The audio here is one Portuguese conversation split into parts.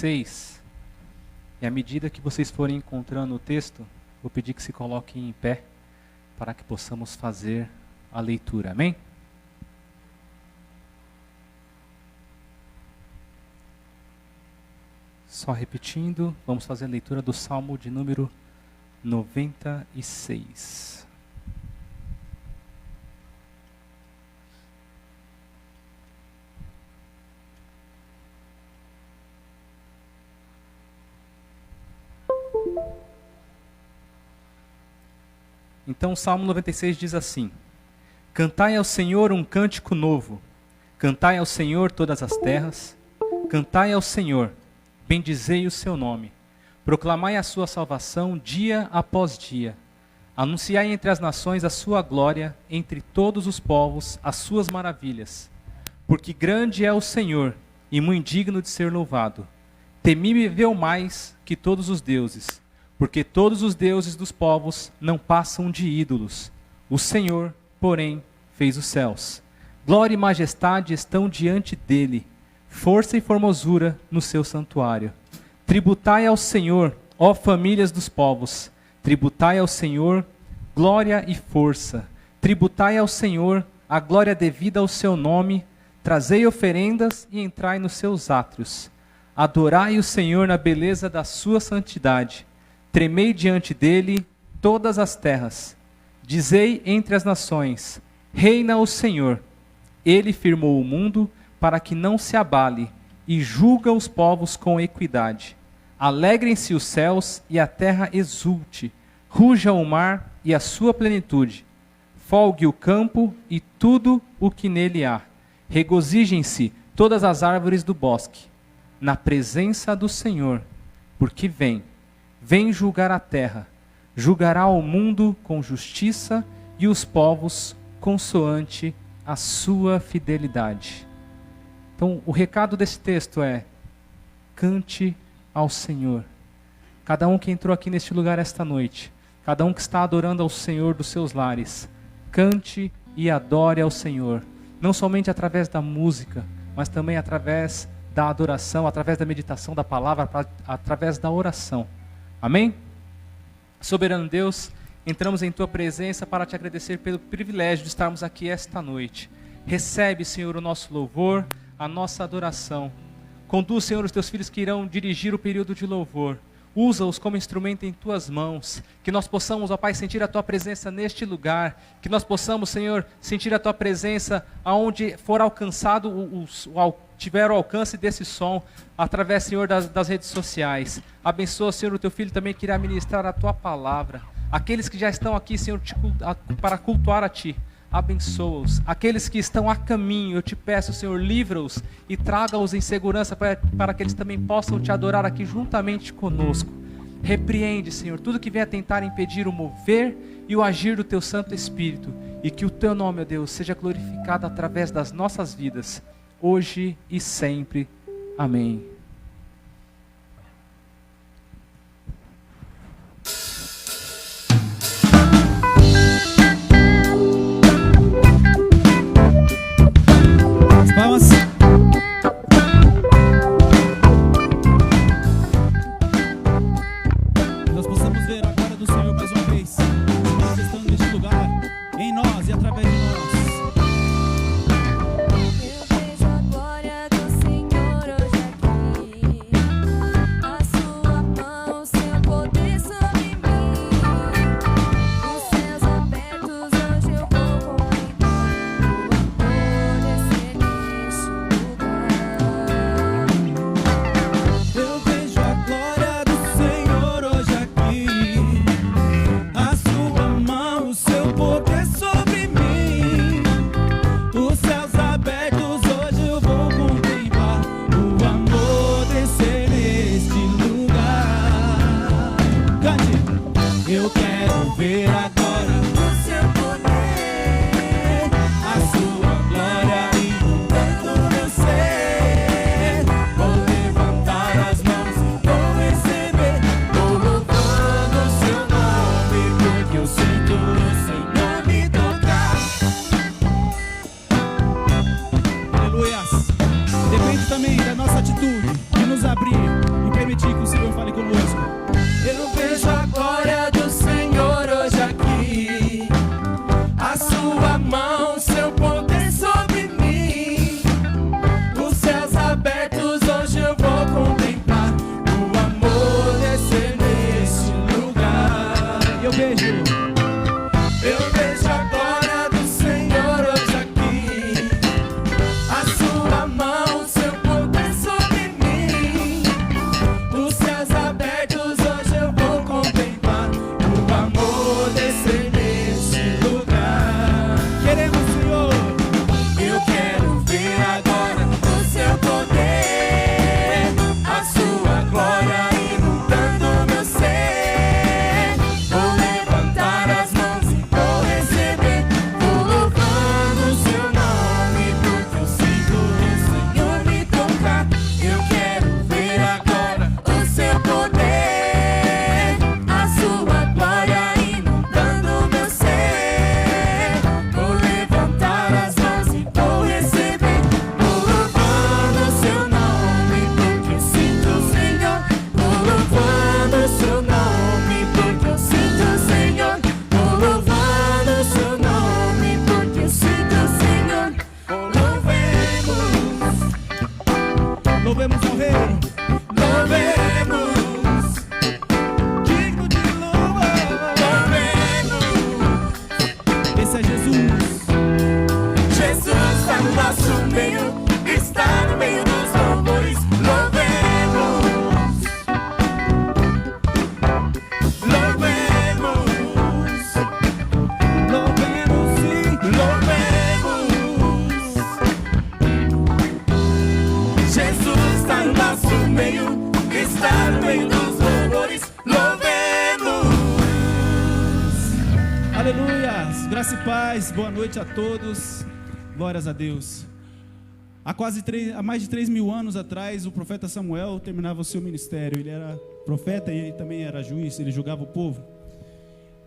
6. E à medida que vocês forem encontrando o texto, vou pedir que se coloquem em pé para que possamos fazer a leitura. Amém? Só repetindo, vamos fazer a leitura do Salmo de número 96. Então o Salmo 96 diz assim: Cantai ao Senhor um cântico novo, cantai ao Senhor todas as terras, cantai ao Senhor, bendizei o seu nome, proclamai a sua salvação dia após dia, anunciai entre as nações a sua glória, entre todos os povos as suas maravilhas. Porque grande é o Senhor e muito digno de ser louvado, temível mais que todos os deuses, porque todos os deuses dos povos não passam de ídolos. O Senhor, porém, fez os céus. Glória e majestade estão diante dele, força e formosura no seu santuário. Tributai ao Senhor, ó famílias dos povos, tributai ao Senhor glória e força. Tributai ao Senhor a glória devida ao seu nome, trazei oferendas e entrai nos seus átrios. Adorai o Senhor na beleza da sua santidade. Tremei diante dele todas as terras. Dizei entre as nações: reina o Senhor. Ele firmou o mundo para que não se abale, e julga os povos com equidade. Alegrem-se os céus e a terra exulte. Ruja o mar e a sua plenitude. Folgue o campo e tudo o que nele há. Regozijem-se todas as árvores do bosque, na presença do Senhor, porque vem julgar a terra, julgará o mundo com justiça e os povos consoante a sua fidelidade. Então, o recado desse texto é: cante ao Senhor. Cada um que entrou aqui neste lugar esta noite, cada um que está adorando ao Senhor dos seus lares, cante e adore ao Senhor, não somente através da música, mas também através da adoração, através da meditação da palavra, através da oração. Amém? Soberano Deus, entramos em Tua presença para Te agradecer pelo privilégio de estarmos aqui esta noite. Recebe, Senhor, o nosso louvor, a nossa adoração. Conduz, Senhor, os Teus filhos que irão dirigir o período de louvor. Usa-os como instrumento em Tuas mãos. Que nós possamos, ó Pai, sentir a Tua presença neste lugar. Que nós possamos, Senhor, sentir a Tua presença aonde for alcançado, tiver o alcance desse som, através, Senhor, das redes sociais. Abençoa, Senhor, o Teu Filho também que irá ministrar a Tua palavra. Aqueles que já estão aqui, Senhor, para cultuar a Ti, abençoa-os. Aqueles que estão a caminho, eu Te peço, Senhor, livra-os e traga-os em segurança para que eles também possam Te adorar aqui juntamente conosco. Repreende, Senhor, tudo que venha tentar impedir o mover e o agir do Teu Santo Espírito, e que o Teu nome, ó Deus, seja glorificado através das nossas vidas, hoje e sempre. Amém. Palmas. Nós possamos ver a glória do Senhor mais uma vez, se manifestando neste lugar, em nós e através de nós. Eu vejo a glória do Senhor hoje aqui, a sua mão, seu poder sobre mim. Os céus abertos hoje eu vou contemplar, o amor descer neste lugar. Eu vejo a glória do Senhor hoje aqui, a sua mão, o seu poder sobre mim. Os céus abertos hoje eu vou contemplar, o amor descer neste lugar. Cante! Eu quero ver agora O seu poder, a sua glória inundando meu ser. Vou levantar as mãos e vou receber, vou louvando o seu nome, porque eu sinto o Senhor me tocar. Aleluias. Depende também da nossa atitude, de nos abrir vejo a glória do Senhor hoje aqui. A sua mão, o seu poder sobre mim. Os céus abertos hoje eu vou contemplar. O amor descer neste lugar. Queremos, Senhor. Eu quero ver agora o seu poder, a sua glória inundando meu ser. Vou levantar as mãos e vou receber. Vou louvando o seu nome, porque eu sinto o Senhor me tocar. Eu quero ver agora o seu poder, a sua glória inundando meu ser. Vou levantar as mãos e vou receber. Vou louvando o seu nome, porque eu sinto o Senhor. Vou louvando o seu nome, porque eu sinto o Senhor. Vou louvando o seu nome, porque eu sinto o Senhor. Louvemos ao Rei. Louvemos, digno de louvor. Louvemos, esse é Jesus. Jesus está no nosso meio, está no meio dos louvores. Louvemos, louvemos sim, louvemos. Jesus está no nosso meio, está no meio dos louvores. Louvemos. Aleluia, graça e paz, boa noite a todos, glórias a Deus. Há mais de 3.000 anos atrás, o profeta Samuel terminava o seu ministério. Ele era profeta e ele também era juiz, ele julgava o povo.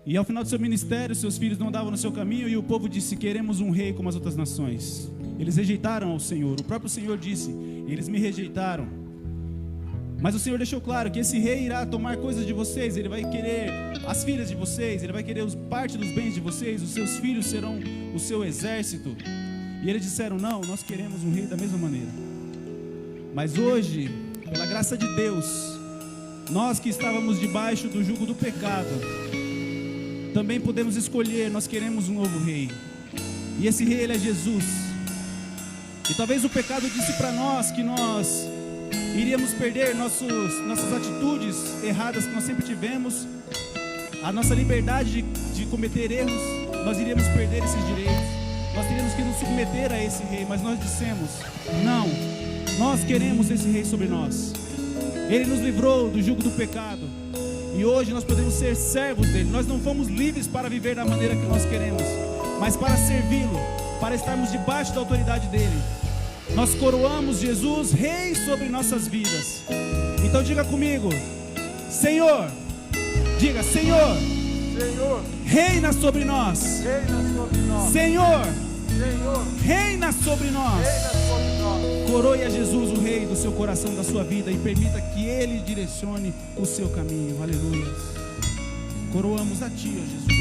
E ao final do seu ministério, seus filhos não andavam no seu caminho e o povo disse: queremos um rei como as outras nações. Eles rejeitaram ao Senhor, o próprio Senhor disse: eles me rejeitaram. Mas o Senhor deixou claro que esse rei irá tomar coisas de vocês. Ele vai querer as filhas de vocês, ele vai querer parte dos bens de vocês. Os seus filhos serão o seu exército. E eles disseram: não, nós queremos um rei da mesma maneira. Mas hoje, pela graça de Deus, nós que estávamos debaixo do jugo do pecado, também podemos escolher. Nós queremos um novo rei. E esse rei, ele é Jesus. E talvez o pecado disse para nós que nós iríamos perder nossas atitudes erradas que nós sempre tivemos, a nossa liberdade de cometer erros. Nós iríamos perder esses direitos. Nós teríamos que nos submeter a esse rei. Mas nós dissemos: não, nós queremos esse rei sobre nós. Ele nos livrou do jugo do pecado e hoje nós podemos ser servos dele. Nós não fomos livres para viver da maneira que nós queremos, mas para servi-lo, para estarmos debaixo da autoridade dele. Nós coroamos Jesus rei sobre nossas vidas. Então diga comigo: Senhor, diga: Senhor, reina sobre nós. Senhor, reina sobre nós. Coroe a Jesus o rei do seu coração, da sua vida, e permita que ele direcione o seu caminho. Aleluia. Coroamos a ti, ó Jesus.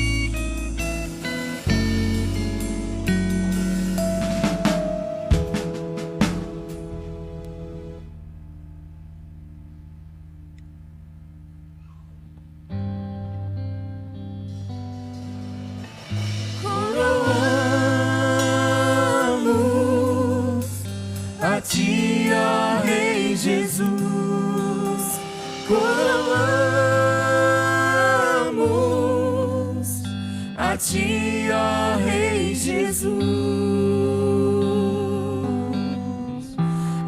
ti, ó Rei Jesus.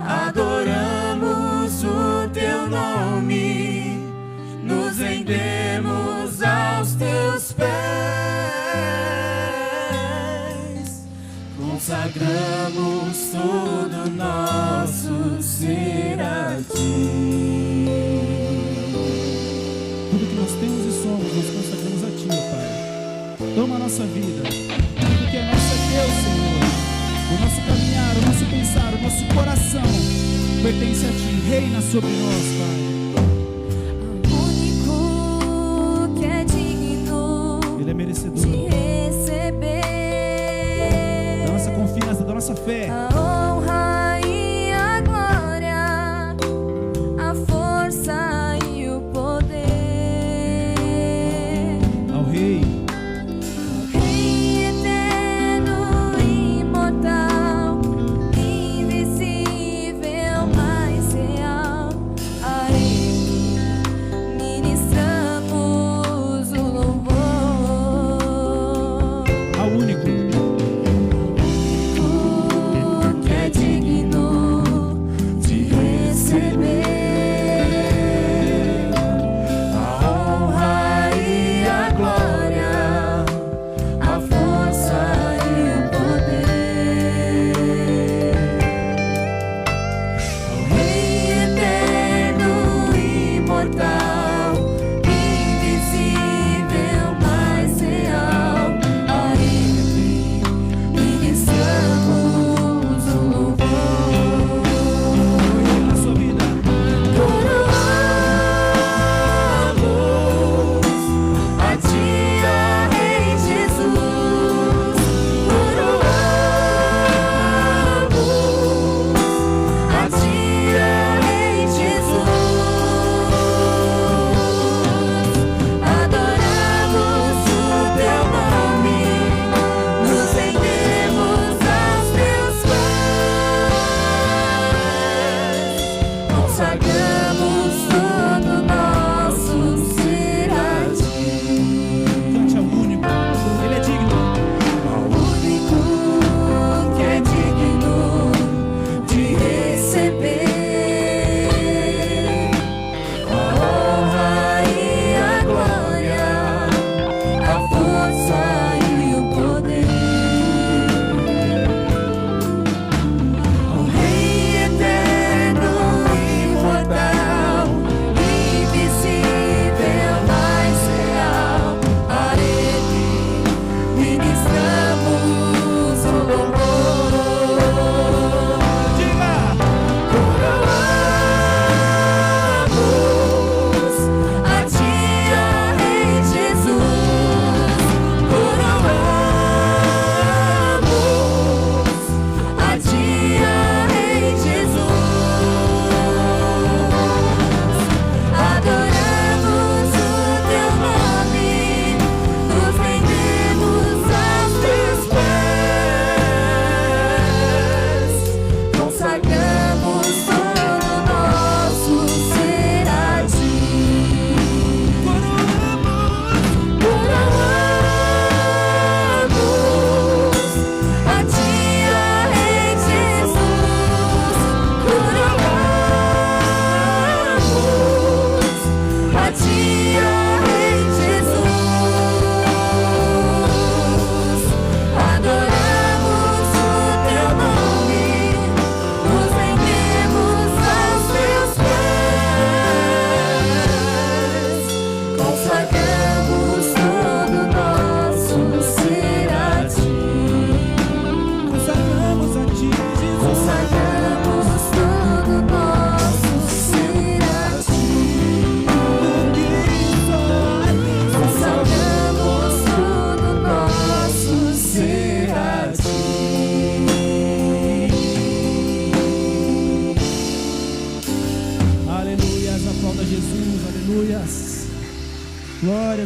Adoramos o teu nome, nos rendemos aos teus pés, consagramos todo nosso ser a ti. Tudo que nós temos e somos, nós consagramos a ti, ó Pai. Toma a nossa vida, tudo que é nosso é teu, Senhor. O nosso caminhar, o nosso pensar, o nosso coração pertence a ti. Reina sobre nós, Pai. O único que é digno, Ele é merecedor de receber da nossa confiança, da nossa fé. a honra e a glória, a força e o poder. Ao Rei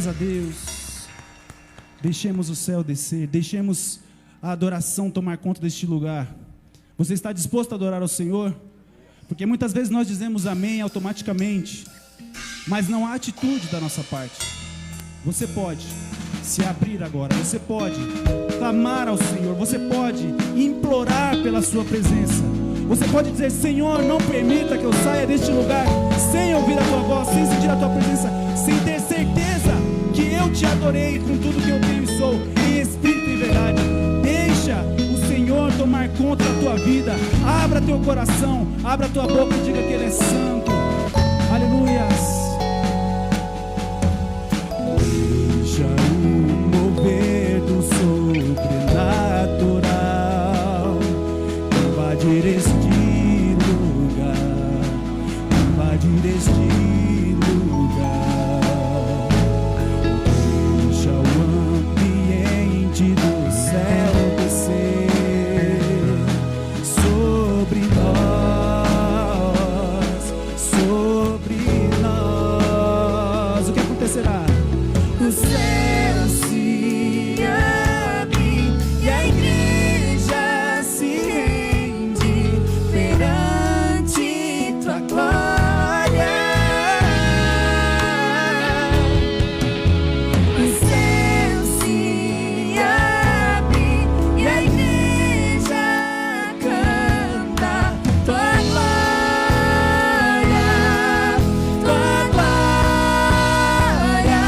Glórias a Deus. Deixemos o céu descer, deixemos a adoração tomar conta deste lugar. Você está disposto a adorar ao Senhor? Porque muitas vezes nós dizemos amém automaticamente, mas não há atitude da nossa parte. Você pode se abrir agora, você pode clamar ao Senhor, você pode implorar pela sua presença. Você pode dizer: Senhor, não permita que eu saia deste lugar sem ouvir a tua voz, sem sentir a tua presença, sem ter certeza que eu te adorei com tudo que eu tenho e sou, em espírito e verdade. Deixa o Senhor tomar conta da tua vida. Abra teu coração, abra tua boca e diga que Ele é santo. Aleluias. Deixa o mover do sobrenatural invadir este lugar, invadir este lugar. Deixa o ambiente do céu descer sobre nós. O que acontecerá? O céu se abre e a igreja se rende perante tua glória. O céu se abre e a igreja canta tua glória, tua glória.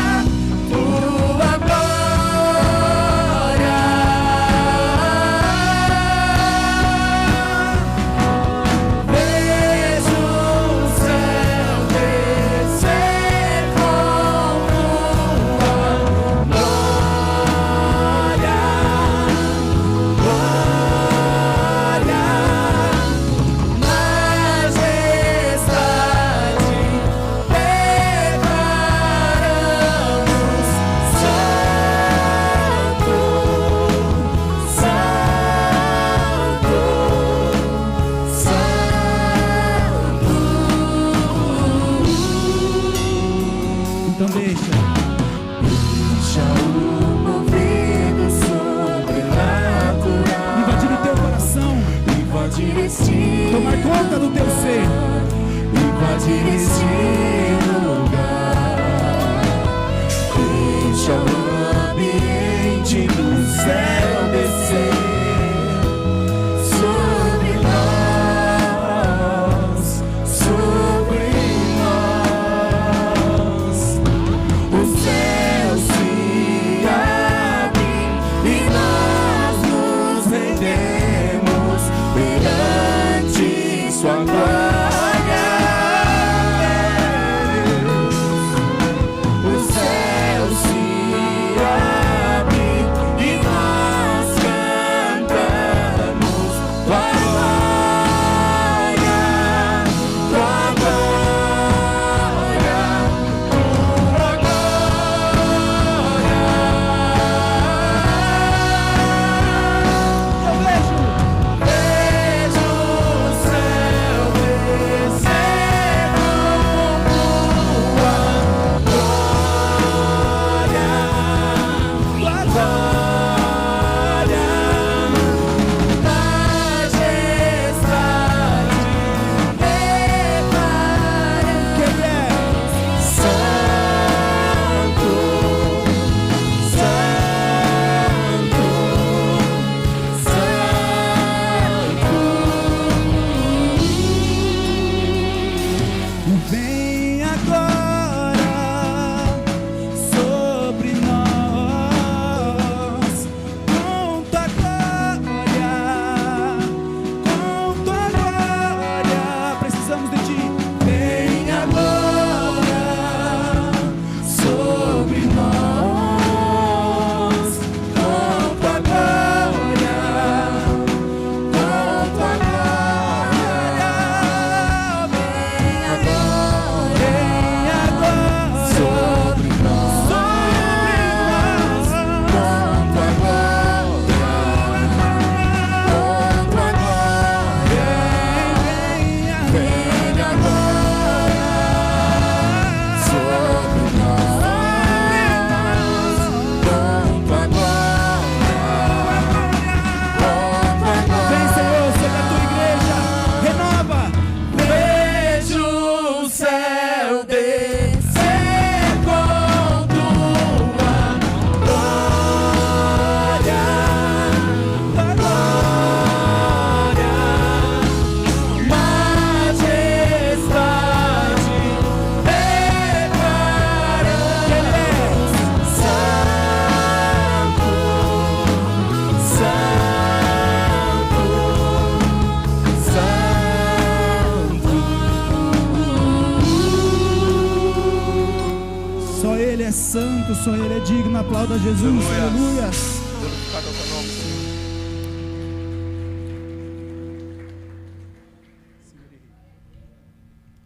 Santo, só Ele é digno. Aplauda Jesus. Aleluias. Glorificado é o teu nome, Senhor.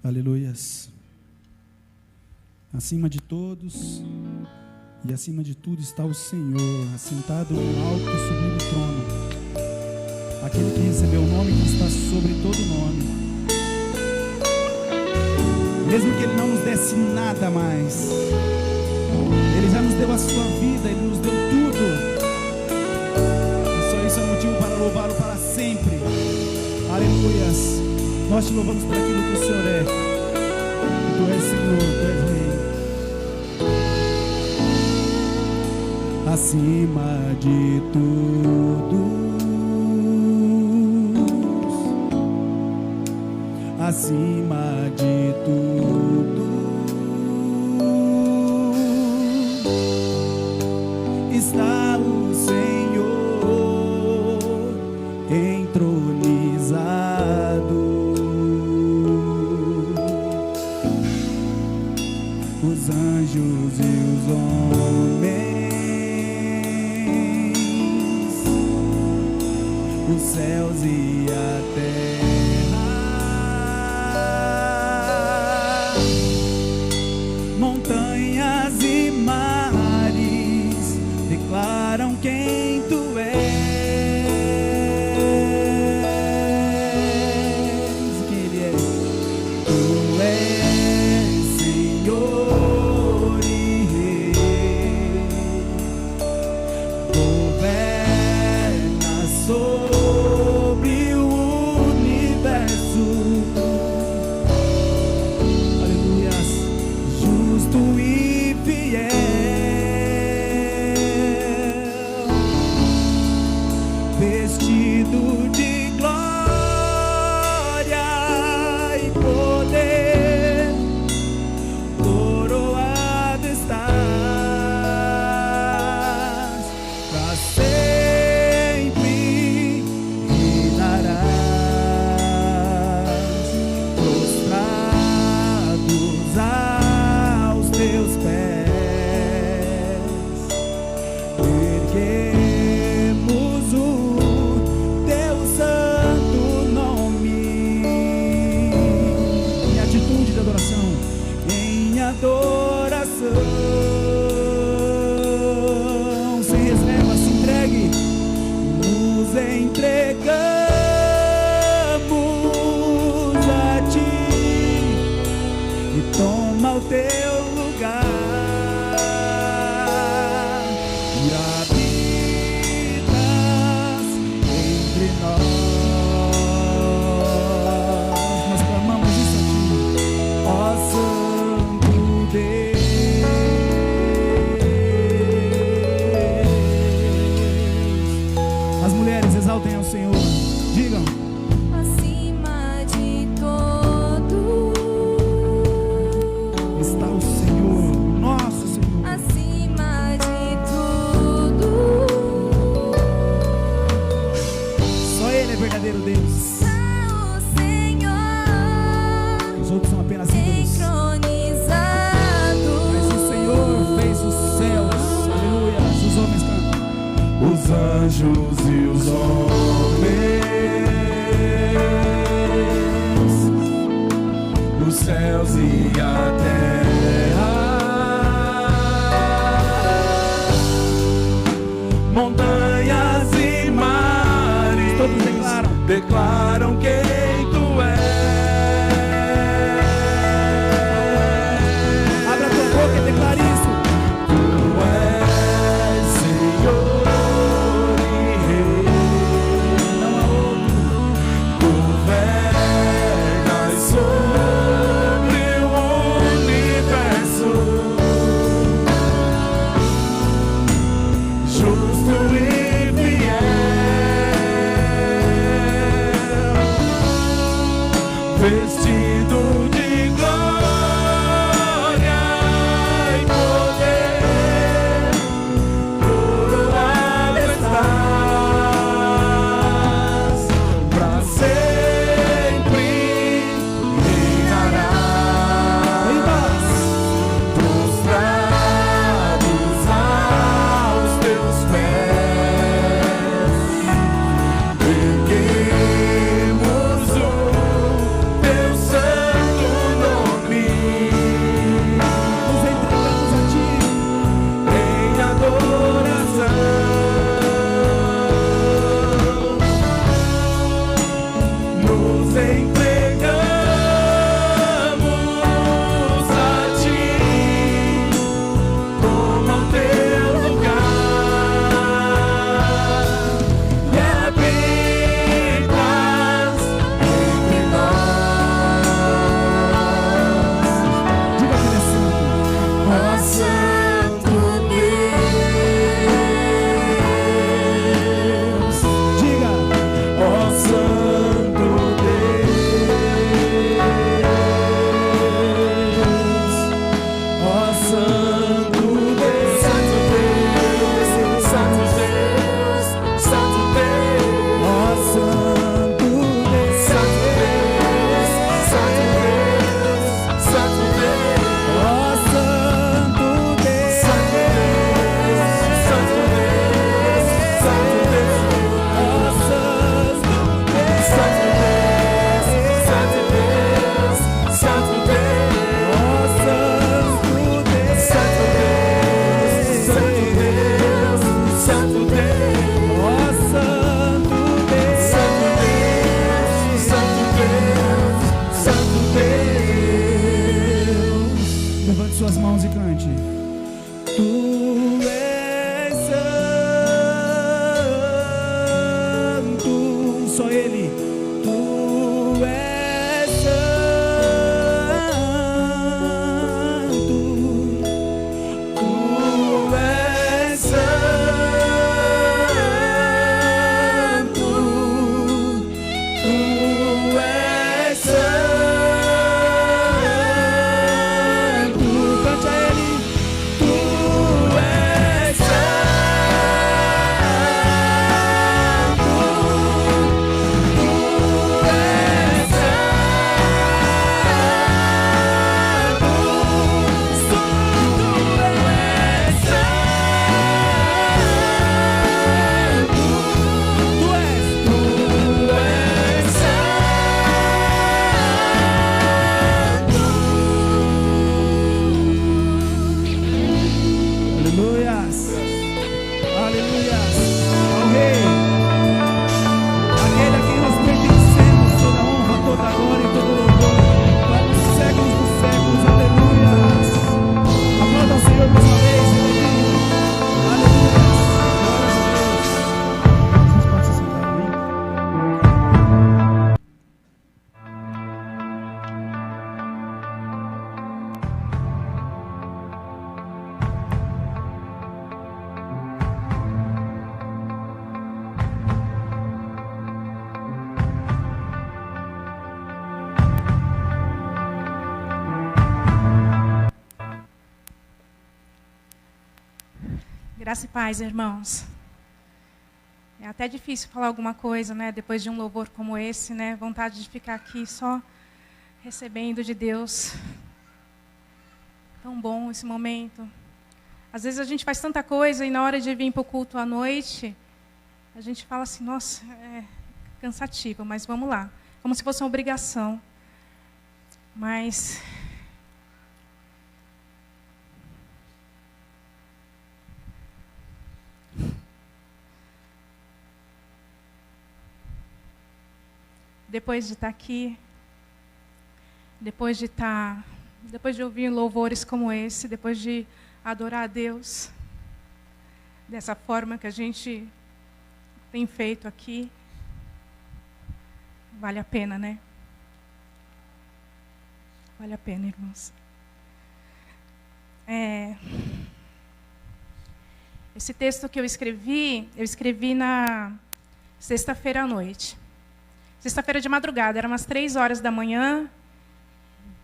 Aleluias. Acima de todos e acima de tudo está o Senhor, assentado no alto e sublime trono. Aquele que recebeu o nome que está sobre todo nome. Mesmo que Ele não nos desse nada mais, Ele já nos deu a sua vida, Ele nos deu tudo. E só isso é motivo para louvá-lo para sempre. Aleluias. Nós te louvamos por aquilo que o Senhor é. Tu és Senhor, Tu és Rei. Acima de tudo, acima de tudo, está o Senhor entronizado. Os anjos e os homens, os céus e a terra, montanhas e mares declaram quem Tu és. Quem Ele é? Tu és Senhor e Rei, governa sobre o universo. Aleluias. Justo e fiel, vestido de glória e poder, coroado estás, pra sempre reinarás, prostrados aos Teus pés, erguemos o Teu santo nome, em atitude de adoração, em adoração, sem reserva, se entregue, nos entregamos a Ti e toma o Teu lugar e habitas entre nós. Nós clamamos isso a Ti, ó Santo Deus. As mulheres exaltem ao Senhor, digam. Acima de todo, Está o Senhor, nosso Senhor. acima de tudo, Só Ele é verdadeiro Deus. está o Senhor Os outros são apenas ídolos. entronizado. Mas o Senhor fez os céus, aleluia. Os homens cantam. Os anjos e os homens, os céus e a terra, montanhas e mares, Todos declaram quem Tu és. Abra a tua boca e declare isso. Tu és Senhor e Rei, Não há outro. governas sobre o Graça e paz, irmãos. É até difícil falar alguma coisa, né? Depois de um louvor como esse, né? Vontade de ficar aqui só recebendo de Deus. Tão bom esse momento. Às vezes a gente faz tanta coisa e na hora de vir para o culto à noite, a gente fala assim, nossa, é cansativo, mas vamos lá. Como se fosse uma obrigação. Mas depois de estar aqui, depois de ouvir louvores como esse, depois de adorar a Deus dessa forma que a gente tem feito aqui, vale a pena, né? Vale a pena, irmãos. Esse texto que eu escrevi na sexta-feira à noite. Sexta-feira de madrugada, eram umas 3h da manhã.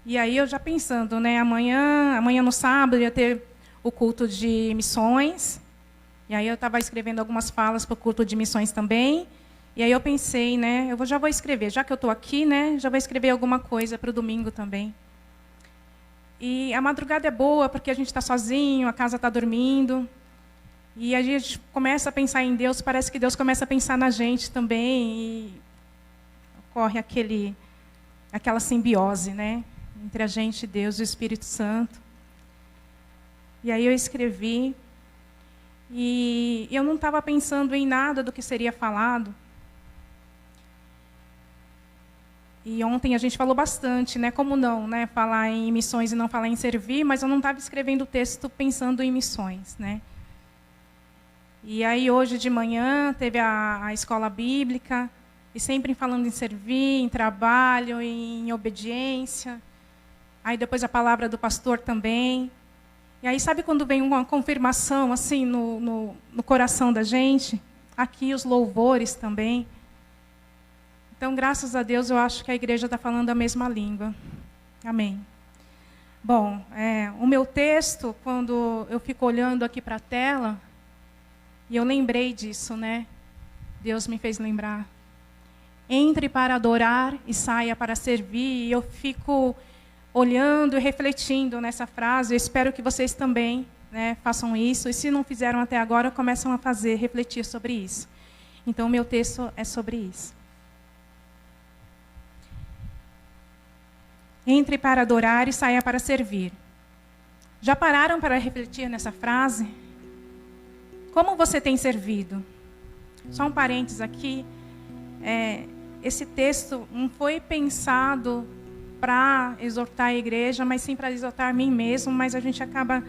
E aí eu já pensando, né? Amanhã no sábado ia ter o culto de missões. E aí eu estava escrevendo algumas falas para o culto de missões também. E aí eu pensei, né? Já vou escrever, já que eu estou aqui, né? Já vou escrever alguma coisa para o domingo também. E a madrugada é boa porque a gente está sozinho, a casa está dormindo. E a gente começa a pensar em Deus, parece que Deus começa a pensar na gente também. E ocorre aquela simbiose, né? Entre a gente e Deus e o Espírito Santo. E aí eu escrevi. E eu não estava pensando em nada do que seria falado. E ontem a gente falou bastante, né? Como não, né? Falar em missões e não falar em servir, mas eu não estava escrevendo o texto pensando em missões, né? E aí hoje de manhã teve a escola bíblica, e sempre falando em servir, em trabalho, em obediência. Aí depois a palavra do pastor também. E aí sabe quando vem uma confirmação assim no coração da gente? Aqui os louvores também. Então, graças a Deus, eu acho que a igreja está falando a mesma língua. Amém. Bom, o meu texto, quando eu fico olhando aqui para a tela, e eu lembrei disso, né? Deus me fez lembrar. Entre para adorar e saia para servir. E eu fico olhando e refletindo nessa frase. Eu espero que vocês também, né, façam isso. E se não fizeram até agora, começam a fazer, refletir sobre isso. Então, o meu texto é sobre isso. Entre para adorar e saia para servir. Já pararam para refletir nessa frase? Como você tem servido? Só um parênteses aqui. Esse texto não foi pensado para exortar a igreja, mas sim para exortar a mim mesmo, mas a gente acaba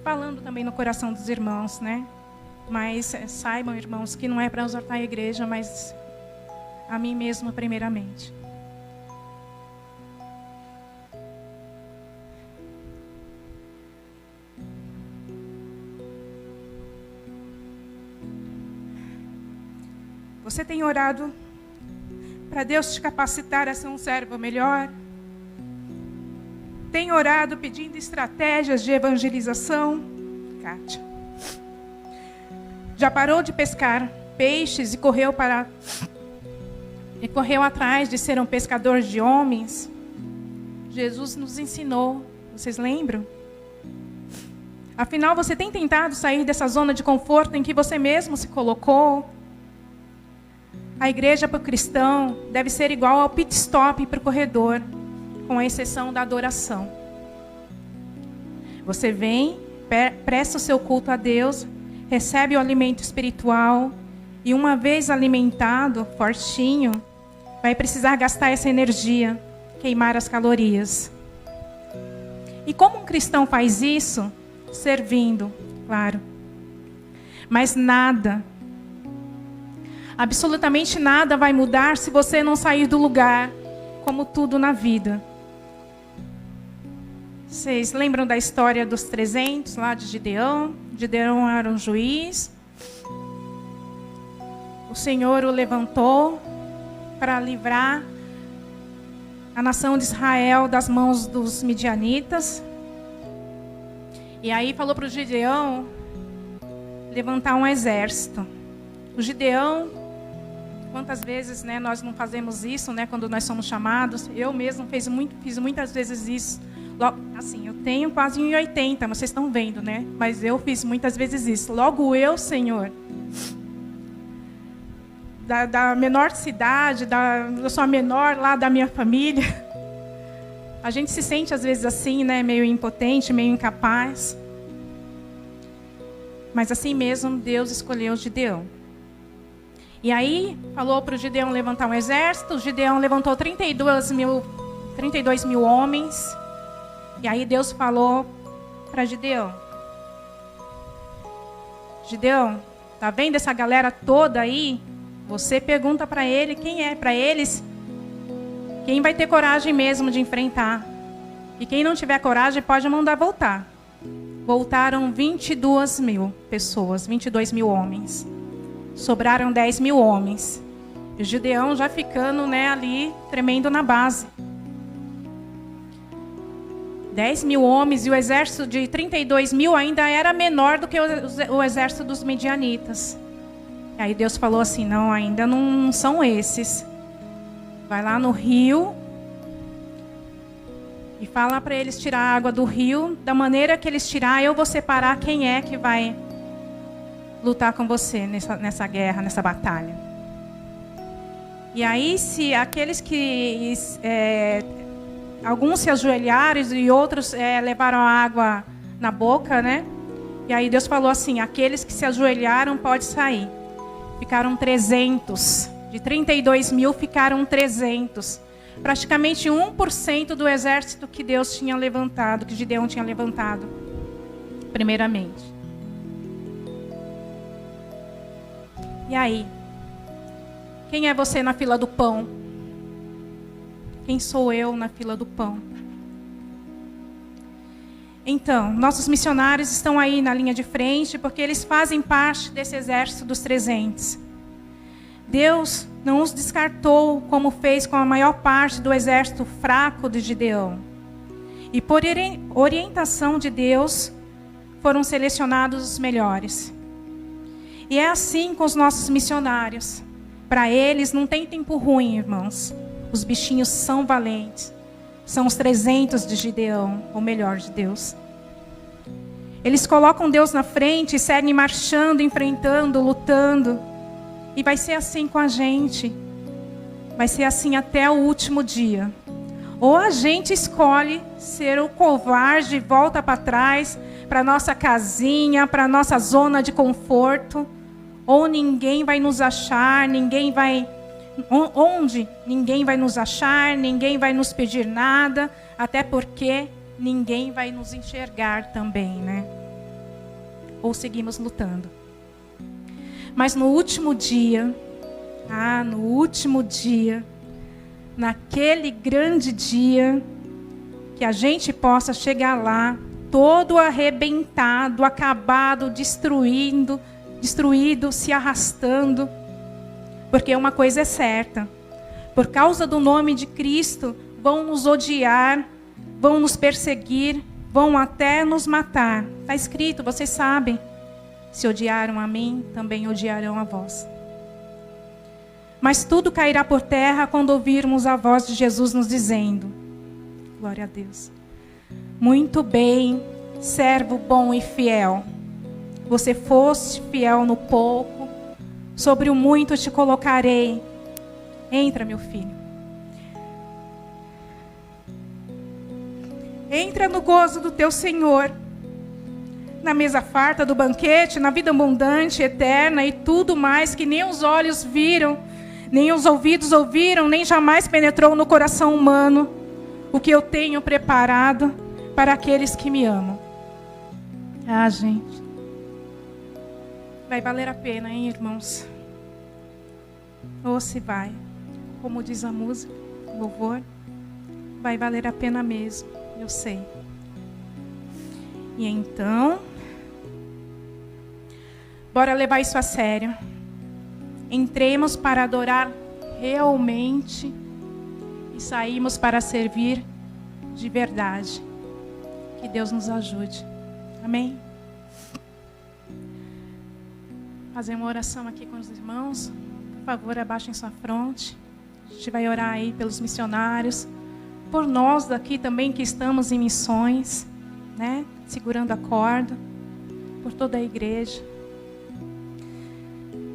falando também no coração dos irmãos, né? Mas saibam, irmãos, que não é para exortar a igreja, mas a mim mesmo primeiramente. Você tem orado para Deus te capacitar a ser um servo melhor? Tem orado pedindo estratégias de evangelização? Kátia. Já parou de pescar peixes e correu atrás de ser um pescador de homens? Jesus nos ensinou. Vocês lembram? Afinal, você tem tentado sair dessa zona de conforto em que você mesmo se colocou? A igreja para o cristão deve ser igual ao pit stop para o corredor, com exceção da adoração. Você vem, presta o seu culto a Deus, recebe o alimento espiritual e uma vez alimentado, fortinho, vai precisar gastar essa energia, queimar as calorias. E como um cristão faz isso? Servindo, claro. Mas nada, absolutamente nada vai mudar se você não sair do lugar, como tudo na vida. Vocês lembram da história dos 300 lá de Gideão? Gideão era um juiz. O Senhor o levantou para livrar a nação de Israel das mãos dos midianitas. E aí falou para o Gideão levantar um exército. O Gideão, quantas vezes, né, nós não fazemos isso, né, quando nós somos chamados? Eu mesmo fiz muitas vezes isso. Assim, eu tenho quase 1,80, vocês estão vendo, né? Mas eu fiz muitas vezes isso. Logo eu, Senhor, da menor cidade, eu sou a menor lá da minha família. A gente se sente às vezes assim, né? Meio impotente, meio incapaz. Mas assim mesmo, Deus escolheu Gideão. E aí, falou para o Gideão levantar um exército. O Gideão levantou 32 mil homens. E aí Deus falou para Gideão: Gideão, tá vendo essa galera toda aí? Você pergunta para ele quem é, para eles, quem vai ter coragem mesmo de enfrentar. E quem não tiver coragem pode mandar voltar. Voltaram 22 mil pessoas, 22 mil homens. Sobraram 10 mil homens. E o Gideão já ficando, né, ali, tremendo na base. 10 mil homens, e o exército de 32 mil ainda era menor do que o exército dos medianitas. E aí Deus falou assim: não, ainda não são esses. Vai lá no rio e fala para eles tirar a água do rio. Da maneira que eles tirar, eu vou separar quem é que vai lutar com você nessa guerra, nessa batalha. E aí, se aqueles que... alguns se ajoelharam e outros levaram a água na boca, né? E aí Deus falou assim: aqueles que se ajoelharam pode sair. Ficaram 300. De 32 mil ficaram 300. Praticamente 1% do exército que Deus tinha levantado, que Gideão tinha levantado, primeiramente. E aí? Quem é você na fila do pão? Quem sou eu na fila do pão? Então, nossos missionários estão aí na linha de frente porque eles fazem parte desse exército dos 300. Deus não os descartou como fez com a maior parte do exército fraco de Gideão. E por orientação de Deus, foram selecionados os melhores. E é assim com os nossos missionários. Para eles não tem tempo ruim, irmãos. Os bichinhos são valentes. São os 300 de Gideão, o melhor de Deus. Eles colocam Deus na frente e seguem marchando, enfrentando, lutando. E vai ser assim com a gente. Vai ser assim até o último dia. Ou a gente escolhe ser o covarde e volta para trás, para nossa casinha, para nossa zona de conforto. Ou ninguém vai nos achar, onde ninguém vai nos achar, ninguém vai nos pedir nada, até porque ninguém vai nos enxergar também, né? Ou seguimos lutando. Mas no último dia, naquele grande dia, que a gente possa chegar lá, todo arrebentado, acabado, destruído, se arrastando. Porque uma coisa é certa: por causa do nome de Cristo, vão nos odiar, vão nos perseguir, vão até nos matar. Está escrito, vocês sabem. Se odiaram a mim, também odiarão a vós. Mas tudo cairá por terra quando ouvirmos a voz de Jesus nos dizendo: glória a Deus. Muito bem, servo bom e fiel. Você foste fiel no pouco, sobre o muito te colocarei. Entra, meu filho. Entra no gozo do teu Senhor. Na mesa farta do banquete, na vida abundante, eterna e tudo mais que nem os olhos viram, nem os ouvidos ouviram, nem jamais penetrou no coração humano, o que eu tenho preparado para aqueles que me amam. Ah, gente. Vai valer a pena, hein, irmãos? Ou se vai, como diz a música, o louvor, vai valer a pena mesmo, eu sei. E então, bora levar isso a sério. Entremos para adorar realmente e saímos para servir de verdade. Que Deus nos ajude. Amém? Fazer uma oração aqui com os irmãos. Por favor, abaixem sua fronte. A gente vai orar aí pelos missionários. Por nós daqui também que estamos em missões, né? Segurando a corda. Por toda a igreja.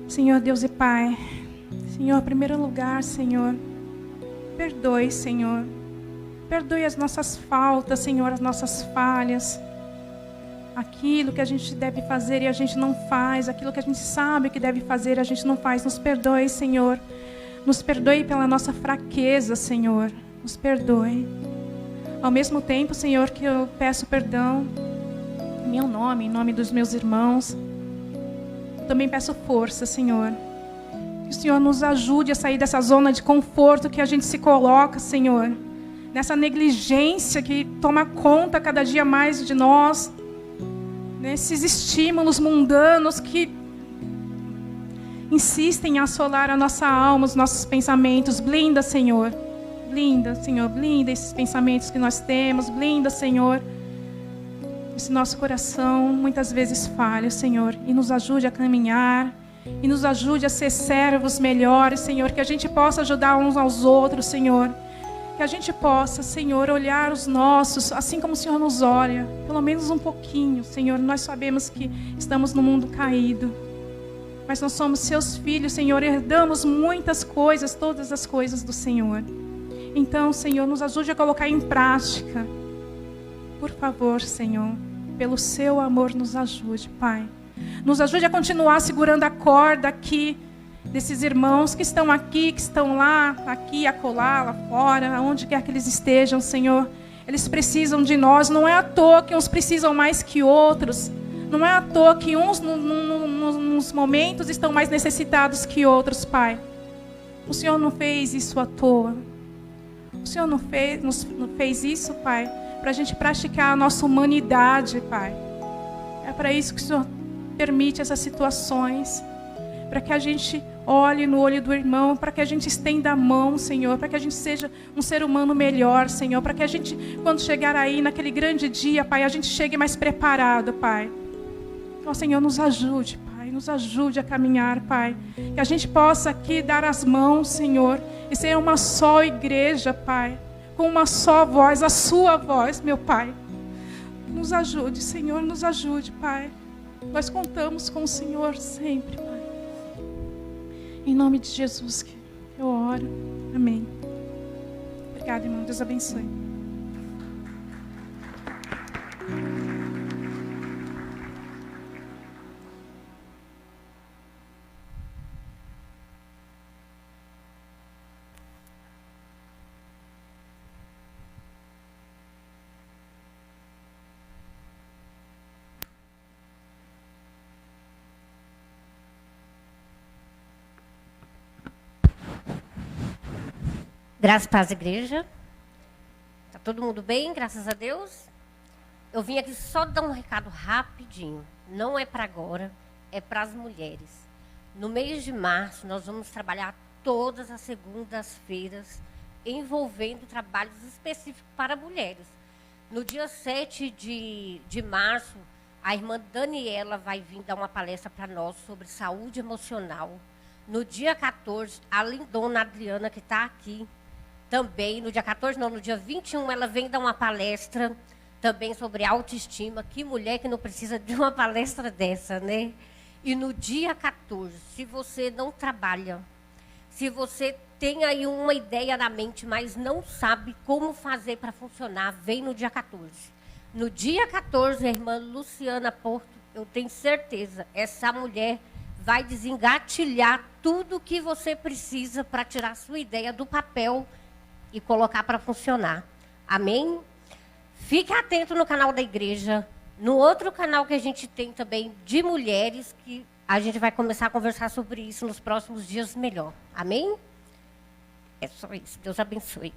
Senhor Deus e Pai. Senhor, em primeiro lugar, Senhor, perdoe, Senhor. Perdoe as nossas faltas, Senhor, as nossas falhas. Aquilo que a gente deve fazer e a gente não faz. Aquilo que a gente sabe que deve fazer e a gente não faz. Nos perdoe, Senhor. Nos perdoe pela nossa fraqueza, Senhor. Nos perdoe. Ao mesmo tempo, Senhor, que eu peço perdão em meu nome, em nome dos meus irmãos. Eu também peço força, Senhor. Que o Senhor nos ajude a sair dessa zona de conforto que a gente se coloca, Senhor. Nessa negligência que toma conta cada dia mais de nós. Nesses estímulos mundanos que insistem em assolar a nossa alma, os nossos pensamentos. Blinda, Senhor. Blinda, Senhor. Blinda esses pensamentos que nós temos. Blinda, Senhor. Esse nosso coração muitas vezes falha, Senhor. E nos ajude a caminhar. E nos ajude a ser servos melhores, Senhor. Que a gente possa ajudar uns aos outros, Senhor. Que a gente possa, Senhor, olhar os nossos, assim como o Senhor nos olha. Pelo menos um pouquinho, Senhor. Nós sabemos que estamos no mundo caído. Mas nós somos seus filhos, Senhor. Herdamos muitas coisas, todas as coisas do Senhor. Então, Senhor, nos ajude a colocar em prática. Por favor, Senhor. Pelo seu amor, nos ajude, Pai. Nos ajude a continuar segurando a corda aqui. Desses irmãos que estão aqui, que estão lá, aqui, acolá, lá fora, aonde quer que eles estejam, Senhor. Eles precisam de nós. Não é à toa que uns precisam mais que outros. Não é à toa que uns nos momentos estão mais necessitados que outros, Pai. O Senhor não fez isso à toa. O Senhor não fez isso, Pai, para a gente praticar a nossa humanidade, Pai. É para isso que o Senhor permite essas situações. Para que a gente olhe no olho do irmão, para que a gente estenda a mão, Senhor, para que a gente seja um ser humano melhor, Senhor, para que a gente, quando chegar aí naquele grande dia, Pai, a gente chegue mais preparado, Pai. Ó, Senhor, nos ajude, Pai, nos ajude a caminhar, Pai. Que a gente possa aqui dar as mãos, Senhor, e ser uma só igreja, Pai, com uma só voz, a sua voz, meu Pai. Nos ajude, Senhor, nos ajude, Pai. Nós contamos com o Senhor sempre, Pai. Em nome de Jesus que eu oro. Amém. Obrigada, irmão. Deus abençoe. Graças a Deus, igreja. Tá todo mundo bem, graças a Deus. Eu vim aqui só dar um recado rapidinho. Não é para agora, é para as mulheres. No mês de março, nós vamos trabalhar todas as segundas-feiras, envolvendo trabalhos específicos para mulheres. No dia 7 de março, a irmã Daniela vai vir dar uma palestra para nós sobre saúde emocional. No dia 14, a lindona Adriana, que está aqui, também, no dia 14, não, no dia 21, ela vem dar uma palestra também sobre autoestima. Que mulher que não precisa de uma palestra dessa, né? E no dia 14, se você não trabalha, se você tem aí uma ideia na mente, mas não sabe como fazer para funcionar, vem no dia 14. No dia 14, a irmã Luciana Porto, eu tenho certeza, essa mulher vai desengatilhar tudo o que você precisa para tirar a sua ideia do papel e colocar para funcionar. Amém? Fique atento no canal da igreja. No outro canal que a gente tem também de mulheres, que a gente vai começar a conversar sobre isso nos próximos dias melhor. Amém? É só isso. Deus abençoe.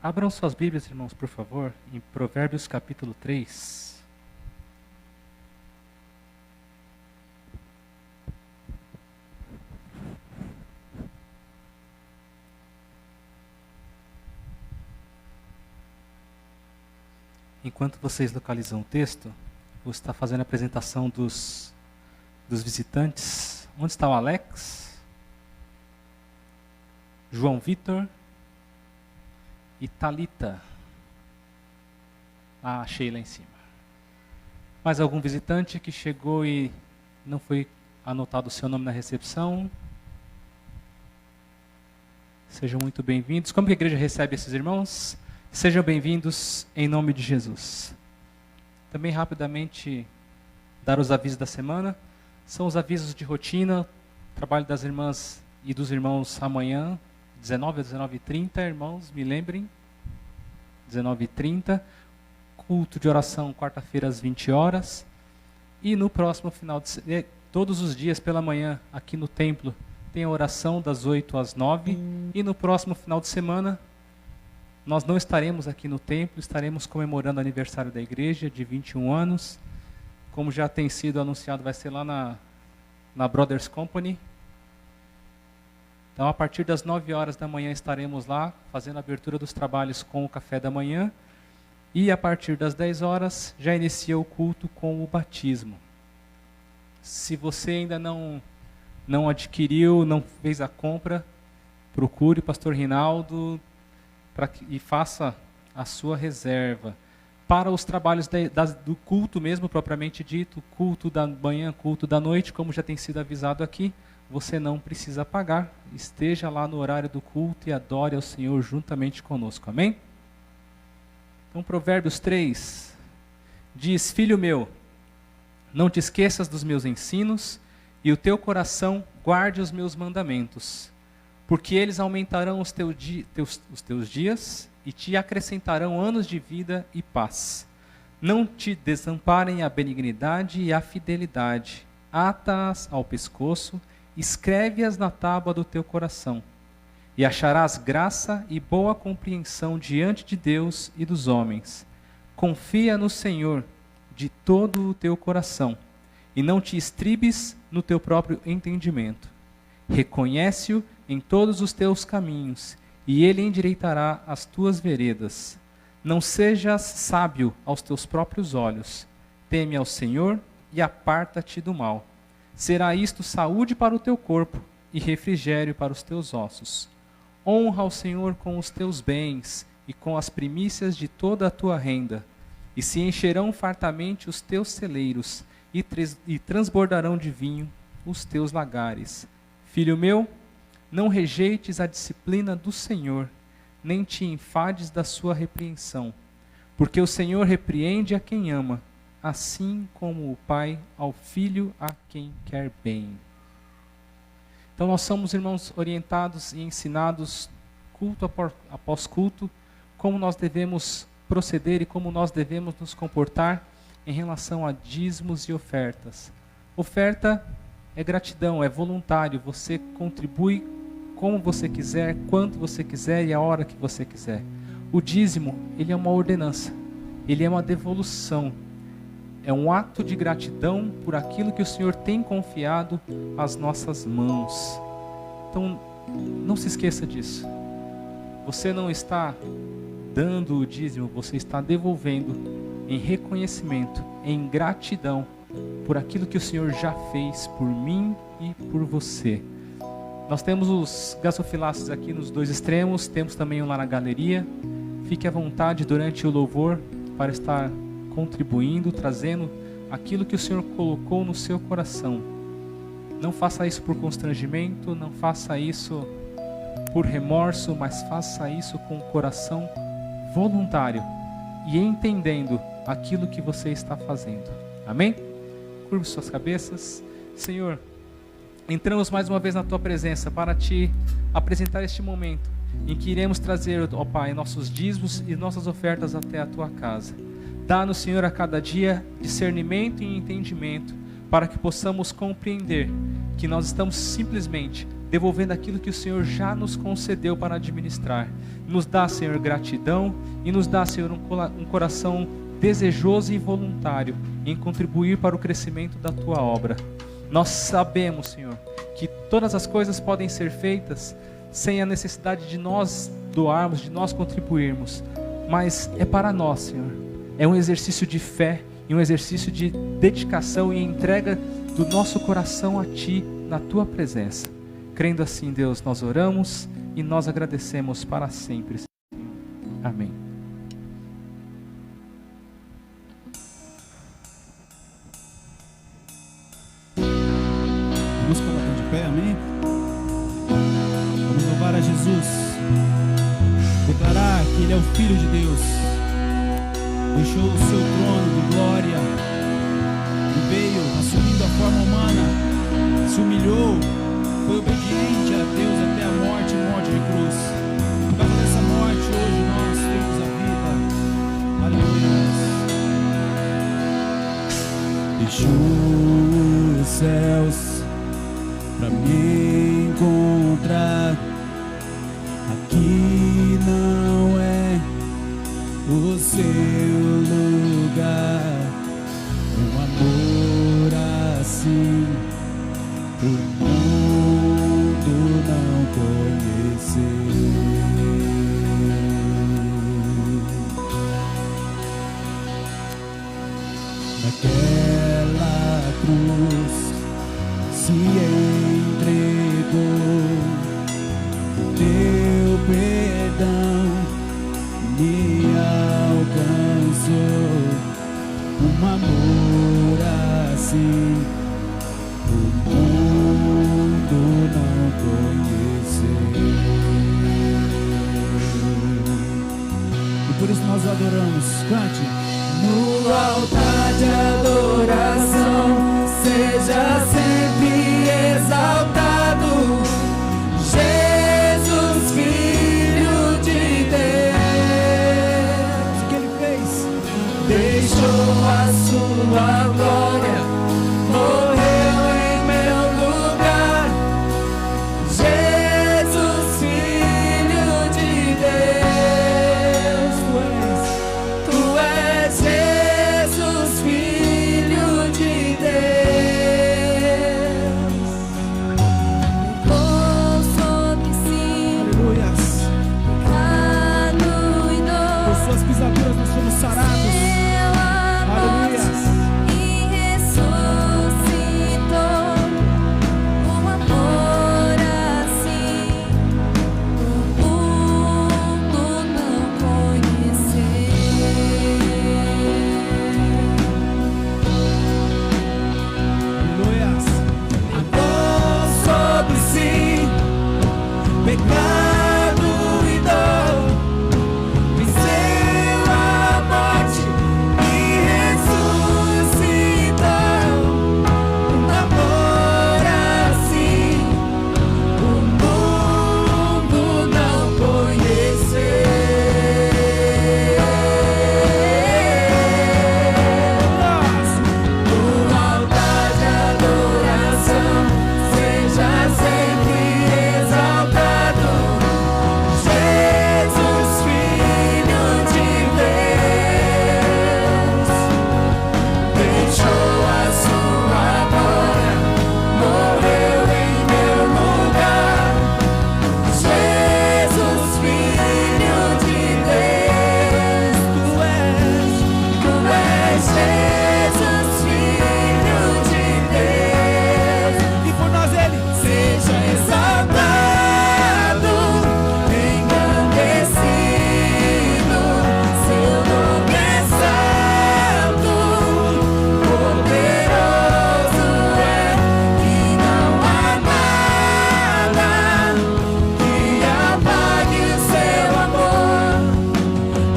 Abram suas Bíblias, irmãos, por favor, em Provérbios capítulo 3. Enquanto vocês localizam o texto, vou estar fazendo a apresentação dos visitantes. Onde está o Alex? João Vitor e Thalita. Ah, achei lá em cima. Mais algum visitante que chegou e não foi anotado o seu nome na recepção? Sejam muito bem-vindos. Como que a igreja recebe esses irmãos? Sejam bem-vindos em nome de Jesus. Também rapidamente dar os avisos da semana. São os avisos de rotina, trabalho das irmãs e dos irmãos amanhã, 19 a 19h30, irmãos, me lembrem. 19h30. Culto de oração, quarta-feira às 20 horas. E no próximo final de semana, todos os dias pela manhã, aqui no templo, tem a oração das 8 às 9. E no próximo final de semana, nós não estaremos aqui no templo, estaremos comemorando o aniversário da igreja de 21 anos. Como já tem sido anunciado, vai ser lá na Brothers Company. Então, a partir das 9 horas da manhã, estaremos lá, fazendo a abertura dos trabalhos com o café da manhã. E a partir das 10 horas, já inicia o culto com o batismo. Se você ainda não adquiriu, não fez a compra, procure o pastor Rinaldo e faça a sua reserva. Para os trabalhos do culto mesmo, propriamente dito, culto da manhã, culto da noite, como já tem sido avisado aqui, você não precisa pagar. Esteja lá no horário do culto e adore ao Senhor juntamente conosco. Amém? Então, Provérbios 3 diz: Filho meu, não te esqueças dos meus ensinos, e o teu coração guarde os meus mandamentos, porque eles aumentarão os teus dias e te acrescentarão anos de vida e paz. Não te desamparem a benignidade e a fidelidade. Ata-as ao pescoço, escreve-as na tábua do teu coração. E acharás graça e boa compreensão diante de Deus e dos homens. Confia no Senhor de todo o teu coração, e não te estribes no teu próprio entendimento. Reconhece-o em todos os teus caminhos, e ele endireitará as tuas veredas. Não sejas sábio aos teus próprios olhos. Teme ao Senhor e aparta-te do mal. Será isto saúde para o teu corpo e refrigério para os teus ossos. Honra ao Senhor com os teus bens e com as primícias de toda a tua renda, e se encherão fartamente os teus celeiros, e transbordarão de vinho os teus lagares. Filho meu, não rejeites a disciplina do Senhor, nem te enfades da sua repreensão, porque o Senhor repreende a quem ama, assim como o pai ao filho a quem quer bem. Então nós somos, irmãos, orientados e ensinados, culto após culto, como nós devemos proceder e como nós devemos nos comportar em relação a dízimos e ofertas. Oferta é gratidão, é voluntário, você contribui como você quiser, quanto você quiser e a hora que você quiser. O dízimo, ele é uma ordenança, ele é uma devolução, é um ato de gratidão por aquilo que o Senhor tem confiado às nossas mãos. Então, não se esqueça disso. Você não está dando o dízimo, você está devolvendo em reconhecimento, em gratidão por aquilo que o Senhor já fez por mim e por você. Nós temos os gasofiláceos aqui nos dois extremos, temos também um lá na galeria. Fique à vontade durante o louvor para estar contribuindo, trazendo aquilo que o Senhor colocou no seu coração. Não faça isso por constrangimento, não faça isso por remorso, mas faça isso com o coração voluntário e entendendo aquilo que você está fazendo. Amém? Curve suas cabeças. Senhor, entramos mais uma vez na Tua presença para Te apresentar este momento em que iremos trazer, ó Pai, nossos dízimos e nossas ofertas até a Tua casa. Dá-nos, Senhor, a cada dia discernimento e entendimento para que possamos compreender que nós estamos simplesmente devolvendo aquilo que o Senhor já nos concedeu para administrar. Nos dá, Senhor, gratidão e nos dá, Senhor, um coração desejoso e voluntário em contribuir para o crescimento da Tua obra. Nós sabemos, Senhor, que todas as coisas podem ser feitas sem a necessidade de nós doarmos, de nós contribuirmos, mas é para nós, Senhor. é um exercício de fé e um exercício de dedicação e entrega do nosso coração a Ti, na Tua presença. Crendo assim, Deus, nós oramos e nós agradecemos para sempre. Amém. Vamos colocar de pé, amém? Vamos louvar a Jesus, declarar que Ele é o Filho de Deus, deixou o seu trono de glória e veio assumindo a forma humana, se humilhou, foi obediente a Deus até a morte e morte de cruz. Por causa dessa morte, hoje nós temos a vida. Aleluia. Deixou os céus pra me encontrar. Aqui não é o seu lugar. Um amor assim o mundo não conheceu. Naquela cruz se entregou, teu perdão me alcançou. Um amor assim o mundo não conheceu. E por isso nós o adoramos. Cante. No altar de adoração, seja sempre exaltado, Jesus, Filho de Deus. O que Ele fez? Deixou a sua glória, morreu em meu lugar, Jesus, Filho de Deus. Tu és Jesus, Filho de Deus. Levou sobre si Aleluias. pecado e dor. Por suas pisaduras nós fomos sarados. Pela morte Aleluias. e ressuscitou. Um amor assim o mundo não conheceu. Aleluias. Levou sobre si pecado e dor, venceu a morte e ressuscitou. Um amor assim o mundo não conheceu. No altar de adoração, seja sempre exaltado, Jesus, Filho de Deus. Deixou a sua glória, morreu em meu lugar, Jesus, Filho de Deus. Tu és Jesus, Filho de Deus. E por nós Ele. Seja exaltado, engrandecido, seu nome é santo, poderoso é, e não há nada que apague o seu amor.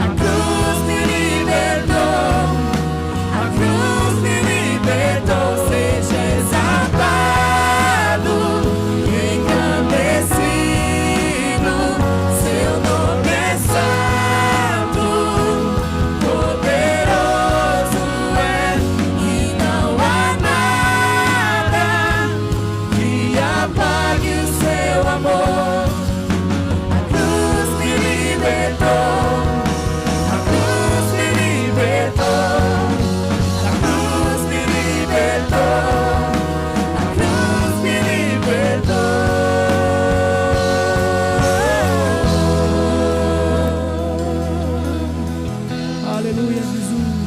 A cruz me libertou, a cruz me libertou. Seja exaltado, engrandecido, seu nome é santo, poderoso é, e não há nada que apague o seu amor. A cruz me libertou, a cruz me libertou, a cruz me libertou, a cruz me libertou. Aleluia, Jesus.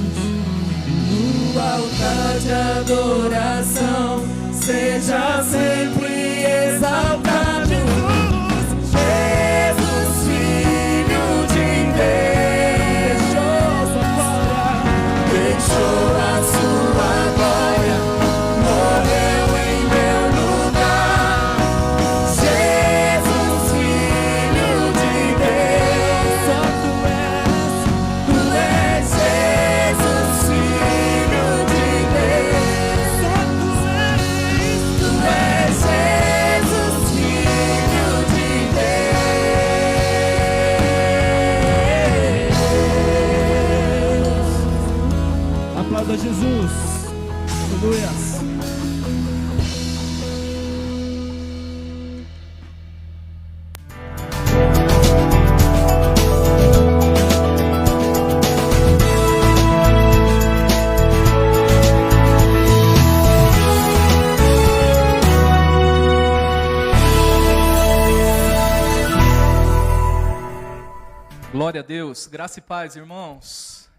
Glória a Deus, graça e paz, irmãos.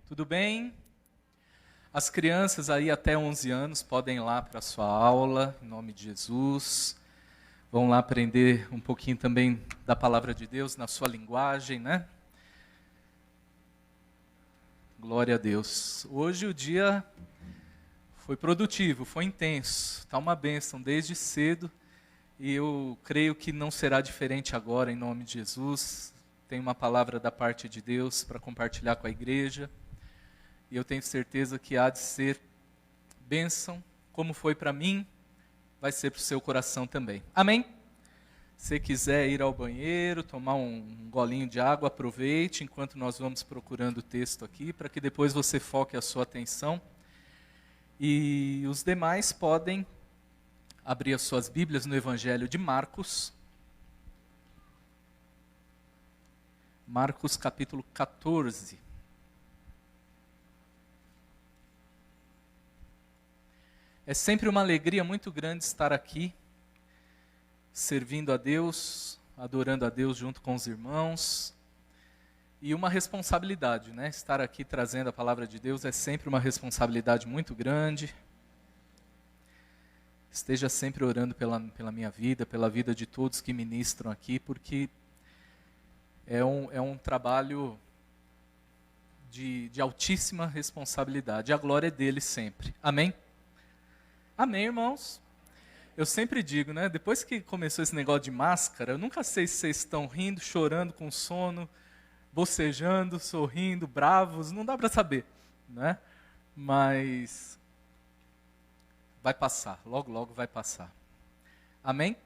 Tudo bem? As crianças aí até 11 anos podem ir lá para a sua aula, em nome de Jesus. Vão lá aprender um pouquinho também da palavra de Deus na sua linguagem, né? Glória a Deus. Hoje o dia foi produtivo, foi intenso. Está uma bênção desde cedo e eu creio que não será diferente agora, em nome de Jesus. Tem uma palavra da parte de Deus para compartilhar com a igreja. E eu tenho certeza que há de ser bênção, como foi para mim, vai ser para o seu coração também. Amém? Se quiser ir ao banheiro, tomar um golinho de água, aproveite enquanto nós vamos procurando o texto aqui, para que depois você foque a sua atenção. E os demais podem abrir as suas Bíblias no Evangelho de Marcos. Marcos capítulo 14. É sempre uma alegria muito grande estar aqui, servindo a Deus, adorando a Deus junto com os irmãos. E uma responsabilidade, né? Estar aqui trazendo a palavra de Deus é sempre uma responsabilidade muito grande. Esteja sempre orando pela minha vida, pela vida de todos que ministram aqui, porque é um trabalho de altíssima responsabilidade. A glória é dele sempre. Amém? Amém, irmãos? Eu sempre digo, né? Depois que começou esse negócio de máscara, eu nunca sei se vocês estão rindo, chorando com sono, bocejando, sorrindo, bravos, não dá para saber, né? Mas vai passar, logo, logo vai passar. Amém?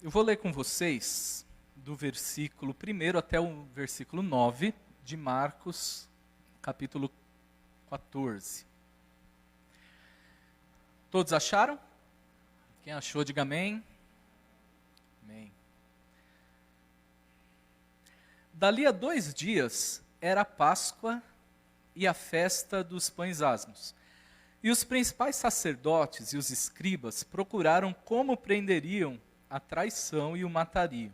Eu vou ler com vocês do versículo 1 até o versículo 9 de Marcos, capítulo 14. Todos acharam? Quem achou, diga amém. Amém. Dali a 2 dias era a Páscoa e a festa dos pães asmos. E os principais sacerdotes e os escribas procuraram como prenderiam a traição e o matariam.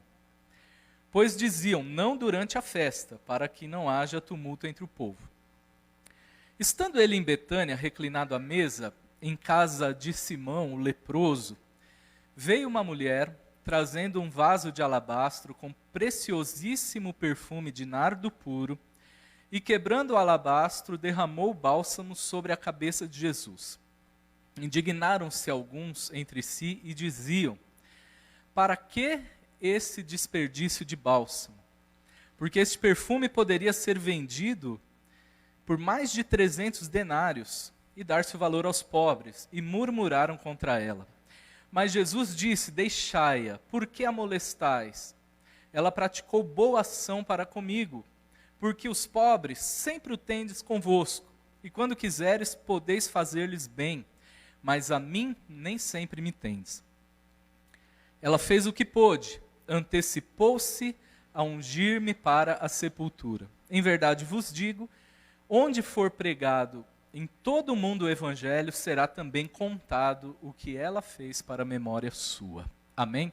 Pois diziam, não durante a festa, para que não haja tumulto entre o povo. Estando ele em Betânia, reclinado à mesa, em casa de Simão, o leproso, veio uma mulher, trazendo um vaso de alabastro com preciosíssimo perfume de nardo puro, e quebrando o alabastro, derramou o bálsamo sobre a cabeça de Jesus. Indignaram-se alguns entre si e diziam, para que esse desperdício de bálsamo? Porque este perfume poderia ser vendido por mais de 300 denários e dar-se o valor aos pobres, e murmuraram contra ela. Mas Jesus disse, deixai-a, por que a molestais? Ela praticou boa ação para comigo, porque os pobres sempre o tendes convosco, e quando quiseres podeis fazer-lhes bem, mas a mim nem sempre me tendes. Ela fez o que pôde, antecipou-se a ungir-me para a sepultura. Em verdade vos digo, onde for pregado em todo o mundo o evangelho, será também contado o que ela fez para a memória sua. Amém?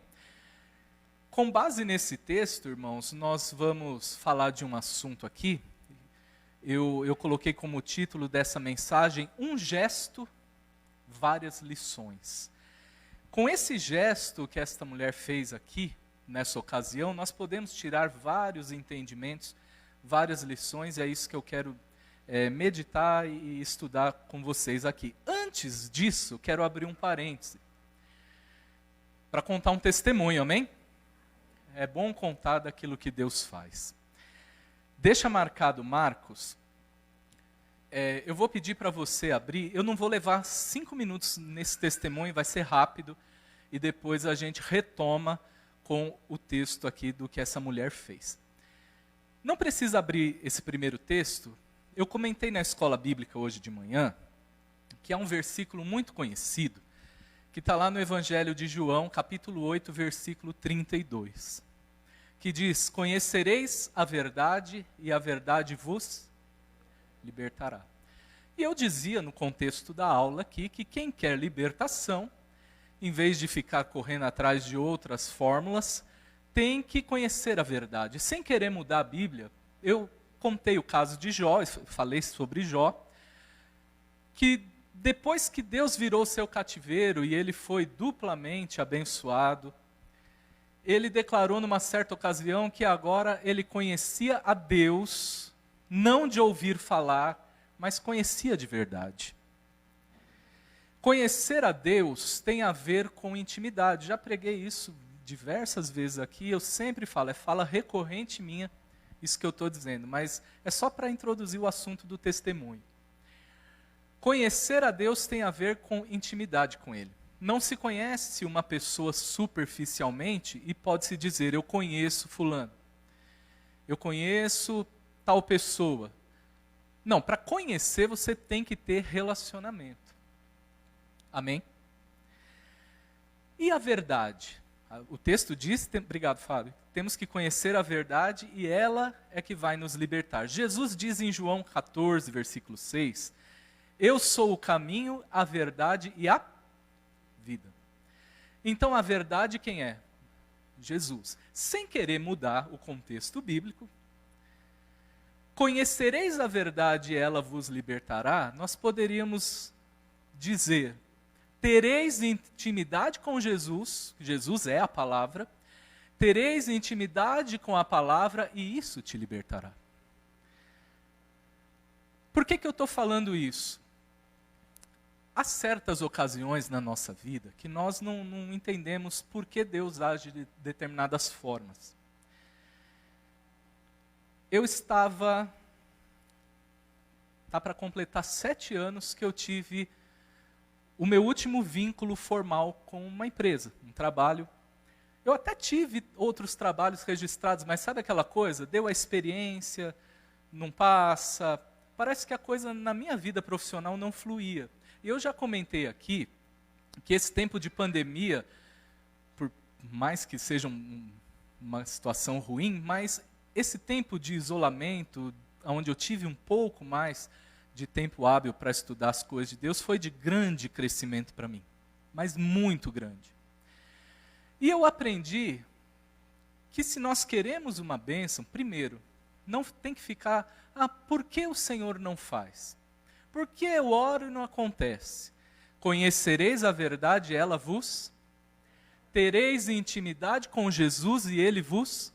Com base nesse texto, irmãos, nós vamos falar de um assunto aqui. Eu coloquei como título dessa mensagem, um gesto, várias lições. Com esse gesto que esta mulher fez aqui, nessa ocasião, nós podemos tirar vários entendimentos, várias lições, e é isso que eu quero meditar e estudar com vocês aqui. Antes disso, quero abrir um parêntese para contar um testemunho, amém? É bom contar daquilo que Deus faz. Deixa marcado Marcos. Eu vou pedir para você abrir, eu não vou levar 5 minutos nesse testemunho, vai ser rápido, e depois a gente retoma com o texto aqui do que essa mulher fez. Não precisa abrir esse primeiro texto, eu comentei na escola bíblica hoje de manhã, que é um versículo muito conhecido, que está lá no Evangelho de João, capítulo 8, versículo 32, que diz, conhecereis a verdade e a verdade vos libertará. E eu dizia no contexto da aula aqui, que quem quer libertação, em vez de ficar correndo atrás de outras fórmulas, tem que conhecer a verdade. Sem querer mudar a Bíblia, eu contei o caso de Jó, falei sobre Jó, que depois que Deus virou seu cativeiro e ele foi duplamente abençoado, ele declarou numa certa ocasião que agora ele conhecia a Deus, não de ouvir falar, mas conhecia de verdade. Conhecer a Deus tem a ver com intimidade. Já preguei isso diversas vezes aqui, eu sempre falo, é fala recorrente minha, isso que eu estou dizendo, mas é só para introduzir o assunto do testemunho. Conhecer a Deus tem a ver com intimidade com Ele. Não se conhece uma pessoa superficialmente e pode-se dizer, eu conheço fulano, eu conheço tal pessoa. Não, para conhecer você tem que ter relacionamento. Amém? E a verdade? O texto diz, obrigado Fábio, temos que conhecer a verdade e ela é que vai nos libertar. Jesus diz em João 14, versículo 6, eu sou o caminho, a verdade e a vida. Então a verdade quem é? Jesus. Sem querer mudar o contexto bíblico, conhecereis a verdade e ela vos libertará, nós poderíamos dizer, tereis intimidade com Jesus, Jesus é a palavra, tereis intimidade com a palavra e isso te libertará. Por que eu estou falando isso? Há certas ocasiões na nossa vida que nós não entendemos por que Deus age de determinadas formas. Eu está para completar 7 anos que eu tive o meu último vínculo formal com uma empresa, um trabalho. Eu até tive outros trabalhos registrados, mas sabe aquela coisa? Deu a experiência, não passa. Parece que a coisa na minha vida profissional não fluía. E eu já comentei aqui que esse tempo de pandemia, por mais que seja uma situação ruim, mas esse tempo de isolamento, onde eu tive um pouco mais de tempo hábil para estudar as coisas de Deus, foi de grande crescimento para mim, mas muito grande. E eu aprendi que se nós queremos uma bênção, primeiro, não tem que ficar, por que o Senhor não faz? Por que eu oro e não acontece? Conhecereis a verdade, ela vos, tereis intimidade com Jesus e Ele vos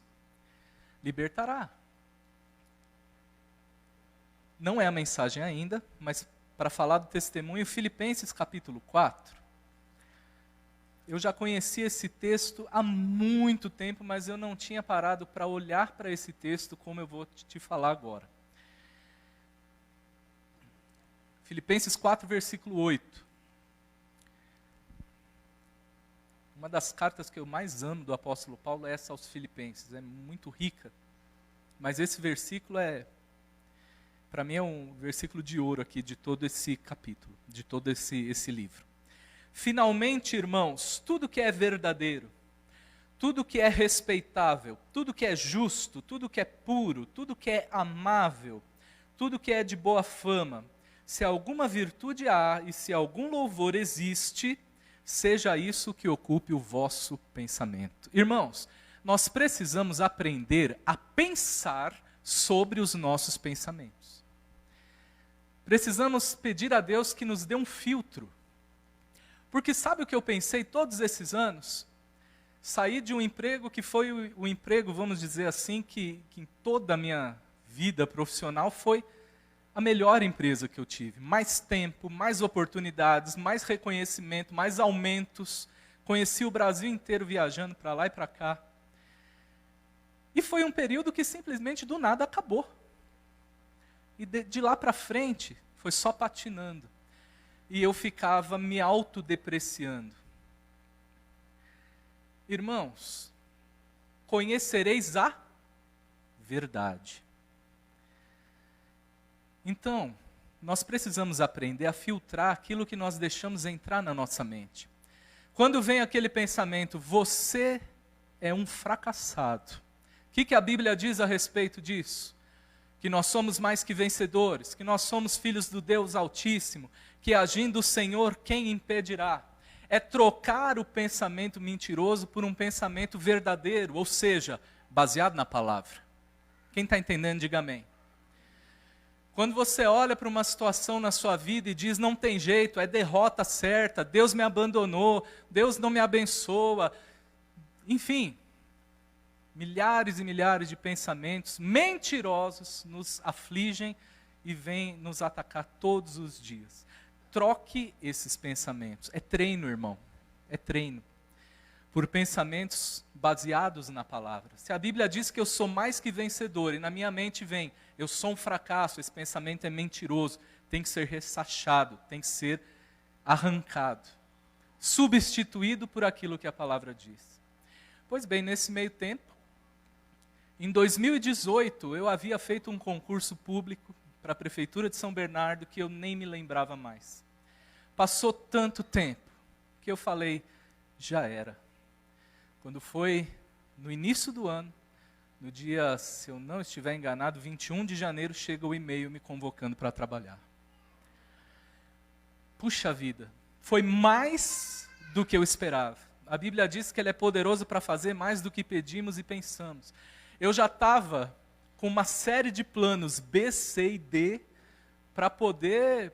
libertará. Não é a mensagem ainda, mas para falar do testemunho, Filipenses capítulo 4. Eu já conhecia esse texto há muito tempo, mas eu não tinha parado para olhar para esse texto como eu vou te falar agora. Filipenses 4, versículo 8. Uma das cartas que eu mais amo do apóstolo Paulo é essa aos Filipenses. É muito rica. Mas esse versículo para mim é um versículo de ouro aqui de todo esse capítulo, de todo esse livro. Finalmente, irmãos, tudo que é verdadeiro, tudo que é respeitável, tudo que é justo, tudo que é puro, tudo que é amável, tudo que é de boa fama, se alguma virtude há e se algum louvor existe, seja isso que ocupe o vosso pensamento. Irmãos, nós precisamos aprender a pensar sobre os nossos pensamentos. Precisamos pedir a Deus que nos dê um filtro. Porque sabe o que eu pensei todos esses anos? Saí de um emprego que foi o emprego, vamos dizer assim, que em toda a minha vida profissional foi a melhor empresa que eu tive. Mais tempo, mais oportunidades, mais reconhecimento, mais aumentos. Conheci o Brasil inteiro viajando para lá e para cá. E foi um período que simplesmente do nada acabou. E de lá para frente foi só patinando. E eu ficava me autodepreciando. Irmãos, conhecereis a verdade. Então, nós precisamos aprender a filtrar aquilo que nós deixamos entrar na nossa mente. Quando vem aquele pensamento, você é um fracassado. O que a Bíblia diz a respeito disso? Que nós somos mais que vencedores, que nós somos filhos do Deus Altíssimo, que agindo o Senhor, quem impedirá? É trocar o pensamento mentiroso por um pensamento verdadeiro, ou seja, baseado na palavra. Quem está entendendo, diga amém. Quando você olha para uma situação na sua vida e diz, não tem jeito, é derrota certa, Deus me abandonou, Deus não me abençoa, enfim, milhares e milhares de pensamentos mentirosos nos afligem e vêm nos atacar todos os dias. Troque esses pensamentos. É treino, irmão. É treino. Por pensamentos baseados na palavra. Se a Bíblia diz que eu sou mais que vencedor, e na minha mente vem, eu sou um fracasso, esse pensamento é mentiroso, tem que ser ressachado, tem que ser arrancado, substituído por aquilo que a palavra diz. Pois bem, nesse meio tempo, em 2018, eu havia feito um concurso público para a Prefeitura de São Bernardo que eu nem me lembrava mais. Passou tanto tempo que eu falei, já era. Quando foi no início do ano, no dia, se eu não estiver enganado, 21 de janeiro, chega o e-mail me convocando para trabalhar. Puxa vida, foi mais do que eu esperava. A Bíblia diz que Ele é poderoso para fazer mais do que pedimos e pensamos. Eu já estava com uma série de planos B, C e D para poder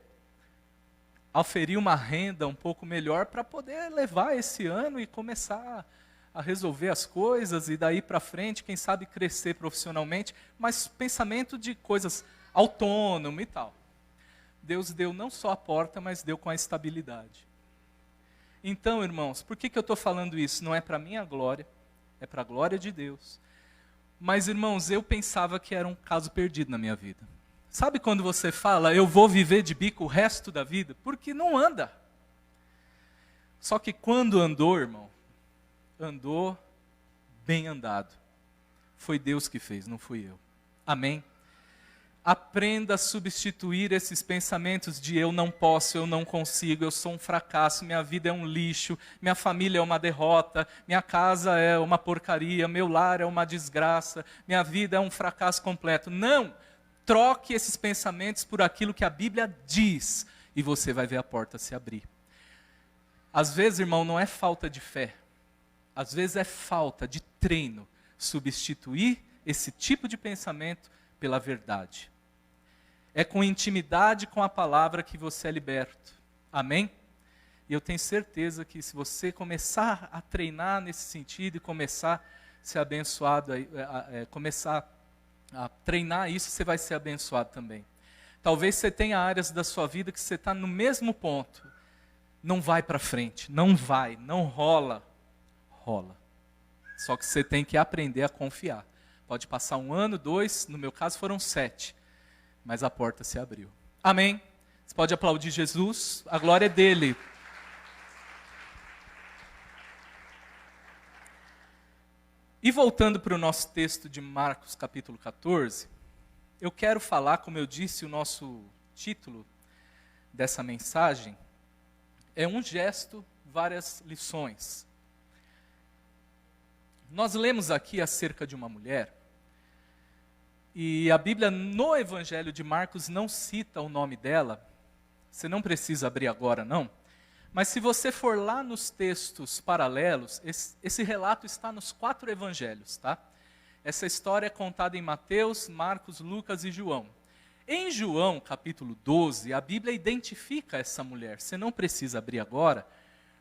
oferir uma renda um pouco melhor para poder levar esse ano e começar a resolver as coisas e daí para frente, quem sabe crescer profissionalmente, mas pensamento de coisas autônomo e tal. Deus deu não só a porta, mas deu com a estabilidade. Então, irmãos, por que eu estou falando isso? Não é para minha glória, é para a glória de Deus. Mas, irmãos, eu pensava que era um caso perdido na minha vida. Sabe quando você fala, eu vou viver de bico o resto da vida? Porque não anda. Só que quando andou, irmão, andou bem andado. Foi Deus que fez, não fui eu. Amém? Aprenda a substituir esses pensamentos de eu não posso, eu não consigo, eu sou um fracasso, minha vida é um lixo, minha família é uma derrota, minha casa é uma porcaria, meu lar é uma desgraça, minha vida é um fracasso completo. Não! Troque esses pensamentos por aquilo que a Bíblia diz e você vai ver a porta se abrir. Às vezes, irmão, não é falta de fé. Às vezes é falta de treino. Substituir esse tipo de pensamento pela verdade. É com intimidade com a palavra que você é liberto. Amém? E eu tenho certeza que se você começar a treinar nesse sentido e começar a ser abençoado, começar a treinar isso, você vai ser abençoado também. Talvez você tenha áreas da sua vida que você está no mesmo ponto. Não vai para frente, não vai, não rola. Rola. Só que você tem que aprender a confiar. Pode passar 1 ano, 2, no meu caso foram 7. Mas a porta se abriu. Amém? Você pode aplaudir Jesus, a glória é dele. E voltando para o nosso texto de Marcos capítulo 14, eu quero falar, como eu disse, o nosso título dessa mensagem é um gesto, várias lições. Nós lemos aqui acerca de uma mulher, e a Bíblia no Evangelho de Marcos não cita o nome dela, você não precisa abrir agora não, mas se você for lá nos textos paralelos, esse relato está nos 4 evangelhos, tá? Essa história é contada em Mateus, Marcos, Lucas e João. Em João, capítulo 12, a Bíblia identifica essa mulher. Você não precisa abrir agora,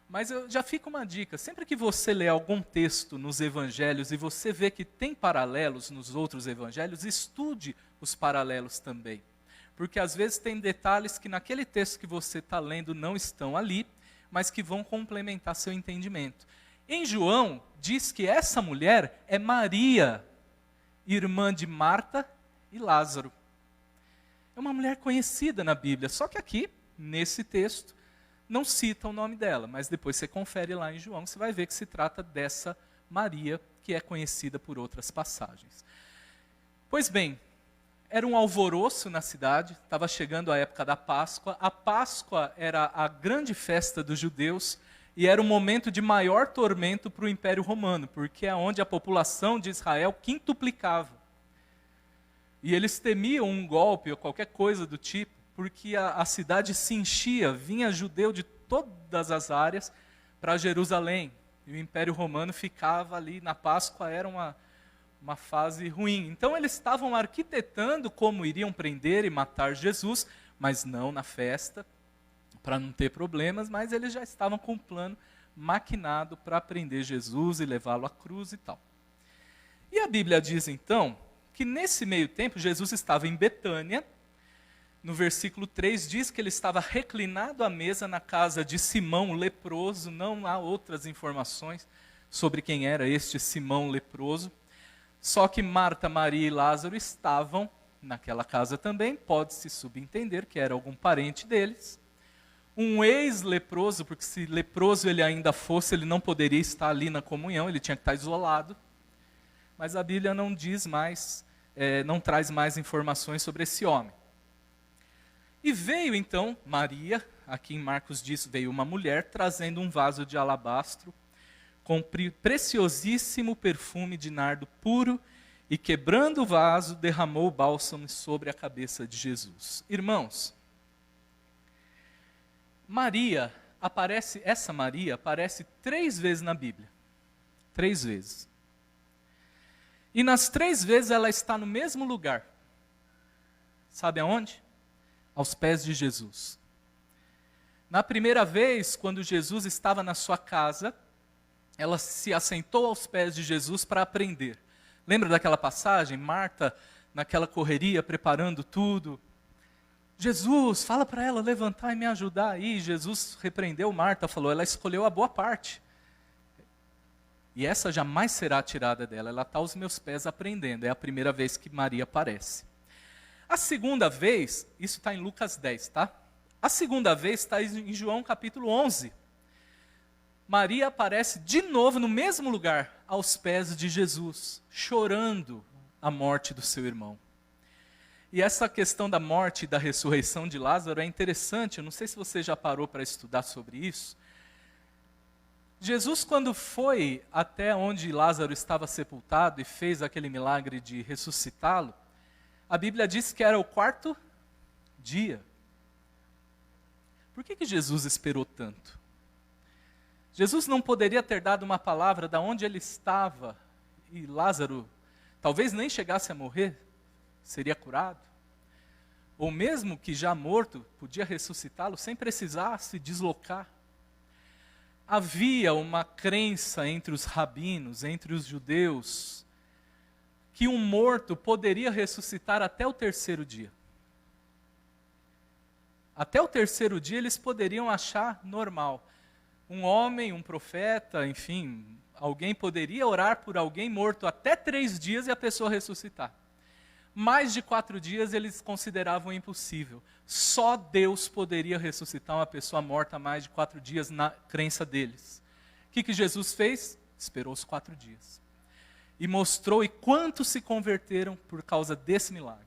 mas já fica uma dica. Sempre que você lê algum texto nos evangelhos e você vê que tem paralelos nos outros evangelhos, estude os paralelos também. Porque às vezes tem detalhes que naquele texto que você está lendo não estão ali, mas que vão complementar seu entendimento. Em João, diz que essa mulher é Maria, irmã de Marta e Lázaro. É uma mulher conhecida na Bíblia, só que aqui, nesse texto, não cita o nome dela, mas depois você confere lá em João, você vai ver que se trata dessa Maria, que é conhecida por outras passagens. Pois bem, era um alvoroço na cidade, estava chegando a época da Páscoa. A Páscoa era a grande festa dos judeus e era um momento de maior tormento para o Império Romano, porque é onde a população de Israel quintuplicava. E eles temiam um golpe ou qualquer coisa do tipo, porque a cidade se enchia, vinha judeu de todas as áreas para Jerusalém. E o Império Romano ficava ali na Páscoa, era uma fase ruim. Então eles estavam arquitetando como iriam prender e matar Jesus, mas não na festa, para não ter problemas, mas eles já estavam com um plano maquinado para prender Jesus e levá-lo à cruz e tal. E a Bíblia diz então que nesse meio tempo Jesus estava em Betânia. No versículo 3 diz que ele estava reclinado à mesa na casa de Simão o leproso. Não há outras informações sobre quem era este Simão leproso. Só que Marta, Maria e Lázaro estavam naquela casa também. Pode-se subentender que era algum parente deles. Um ex-leproso, porque se leproso ele ainda fosse, ele não poderia estar ali na comunhão, ele tinha que estar isolado. Mas a Bíblia não diz mais, não traz mais informações sobre esse homem. E veio então Maria, aqui em Marcos diz, veio uma mulher trazendo um vaso de alabastro com preciosíssimo perfume de nardo puro e quebrando o vaso, derramou o bálsamo sobre a cabeça de Jesus. Irmãos, essa Maria aparece 3 vezes na Bíblia. 3 vezes. E nas 3 vezes ela está no mesmo lugar. Sabe aonde? Aos pés de Jesus. Na primeira vez, quando Jesus estava na sua casa, ela se assentou aos pés de Jesus para aprender. Lembra daquela passagem? Marta, naquela correria, preparando tudo. Jesus, fala para ela levantar e me ajudar aí. Jesus repreendeu Marta, falou, ela escolheu a boa parte. E essa jamais será tirada dela. Ela está aos meus pés aprendendo. É a primeira vez que Maria aparece. A segunda vez, isso está em Lucas 10, tá? A segunda vez está em João capítulo 11. Maria aparece de novo no mesmo lugar, aos pés de Jesus, chorando a morte do seu irmão. E essa questão da morte e da ressurreição de Lázaro é interessante, eu não sei se você já parou para estudar sobre isso. Jesus, quando foi até onde Lázaro estava sepultado e fez aquele milagre de ressuscitá-lo, a Bíblia diz que era o 4º dia. Por que Jesus esperou tanto? Jesus não poderia ter dado uma palavra de onde ele estava e Lázaro talvez nem chegasse a morrer, seria curado? Ou mesmo que já morto, podia ressuscitá-lo sem precisar se deslocar? Havia uma crença entre os rabinos, entre os judeus, que um morto poderia ressuscitar até o 3º dia. Até o 3º dia eles poderiam achar normal. Um homem, um profeta, enfim, alguém poderia orar por alguém morto até 3 dias e a pessoa ressuscitar. Mais de 4 dias eles consideravam impossível. Só Deus poderia ressuscitar uma pessoa morta há mais de 4 dias na crença deles. O que Jesus fez? Esperou os 4 dias. E mostrou, e quantos se converteram por causa desse milagre.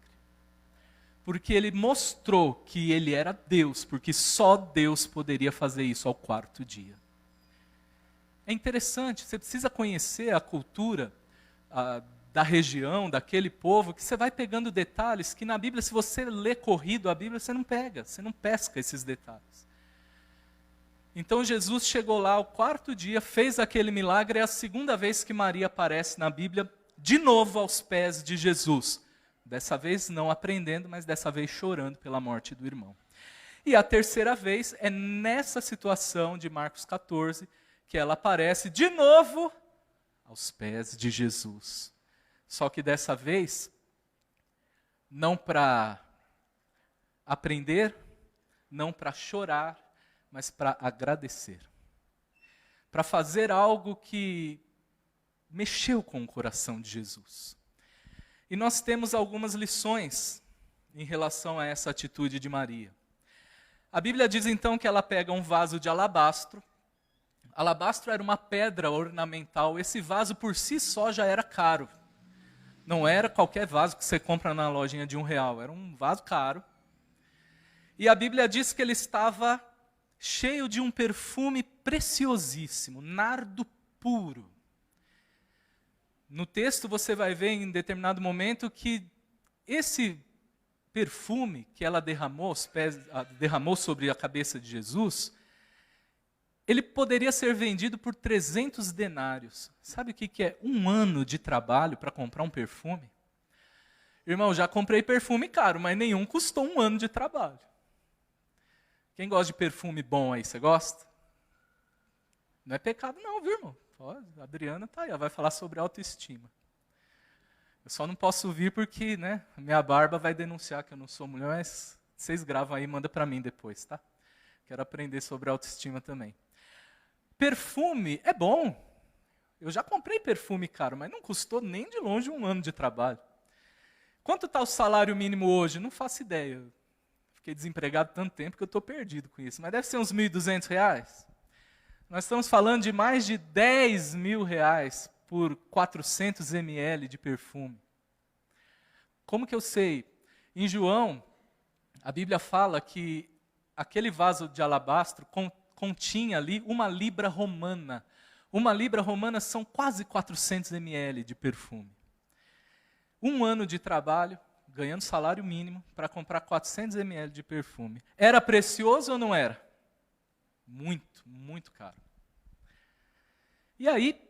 Porque ele mostrou que ele era Deus, porque só Deus poderia fazer isso ao 4º dia. É interessante, você precisa conhecer a cultura da região, daquele povo, que você vai pegando detalhes que na Bíblia, se você lê corrido a Bíblia, você não pega, você não pesca esses detalhes. Então Jesus chegou lá ao 4º dia, fez aquele milagre, é a segunda vez que Maria aparece na Bíblia, de novo aos pés de Jesus. Dessa vez não aprendendo, mas dessa vez chorando pela morte do irmão. E a terceira vez é nessa situação de Marcos 14, que ela aparece de novo aos pés de Jesus. Só que dessa vez, não para aprender, não para chorar, mas para agradecer. Para fazer algo que mexeu com o coração de Jesus. E nós temos algumas lições em relação a essa atitude de Maria. A Bíblia diz então que ela pega um vaso de alabastro. Alabastro era uma pedra ornamental. Esse vaso por si só já era caro. Não era qualquer vaso que você compra na lojinha de R$1. Era um vaso caro. E a Bíblia diz que ele estava cheio de um perfume preciosíssimo, nardo puro. No texto você vai ver em determinado momento que esse perfume que ela derramou sobre a cabeça de Jesus, ele poderia ser vendido por 300 denários. Sabe o que é 1 ano de trabalho para comprar um perfume? Irmão, já comprei perfume caro, mas nenhum custou 1 ano de trabalho. Quem gosta de perfume bom aí, você gosta? Não é pecado não, viu, irmão? Ó, a Adriana tá aí, ela vai falar sobre autoestima. Eu só não posso vir porque, né, minha barba vai denunciar que eu não sou mulher, mas vocês gravam aí e mandam para mim depois, tá? Quero aprender sobre autoestima também. Perfume é bom. Eu já comprei perfume caro, mas não custou nem de longe 1 ano de trabalho. Quanto está o salário mínimo hoje? Não faço ideia. Fiquei desempregado tanto tempo que eu estou perdido com isso. Mas deve ser uns R$ 1.200. Nós estamos falando de mais de R$ 10.000 por 400 ml de perfume. Como que eu sei? Em João, a Bíblia fala que aquele vaso de alabastro continha ali 1 libra romana. 1 libra romana são quase 400 ml de perfume. 1 ano de trabalho, ganhando salário mínimo, para comprar 400 ml de perfume. Era precioso ou não era? Muito, muito caro. E aí,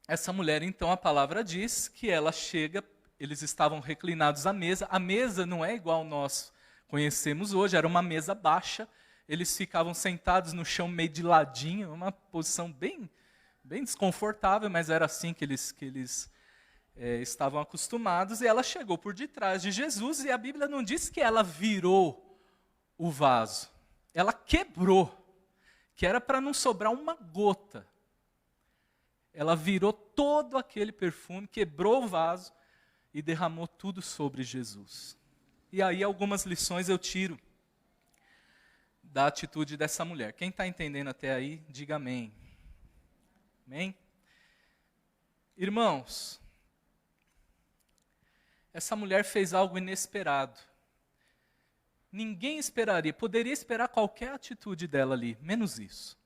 essa mulher, então, a palavra diz que ela chega, eles estavam reclinados à mesa. A mesa não é igual nós conhecemos hoje, era uma mesa baixa. Eles ficavam sentados no chão meio de ladinho, uma posição bem desconfortável, mas era assim que eles estavam acostumados. E ela chegou por detrás de Jesus e a Bíblia não diz que ela virou o vaso. Ela quebrou, que era para não sobrar uma gota. Ela virou todo aquele perfume, quebrou o vaso e derramou tudo sobre Jesus. E aí algumas lições eu tiro da atitude dessa mulher. Quem está entendendo até aí, diga amém. Amém? Irmãos, essa mulher fez algo inesperado. Ninguém esperaria, poderia esperar qualquer atitude dela ali, menos isso.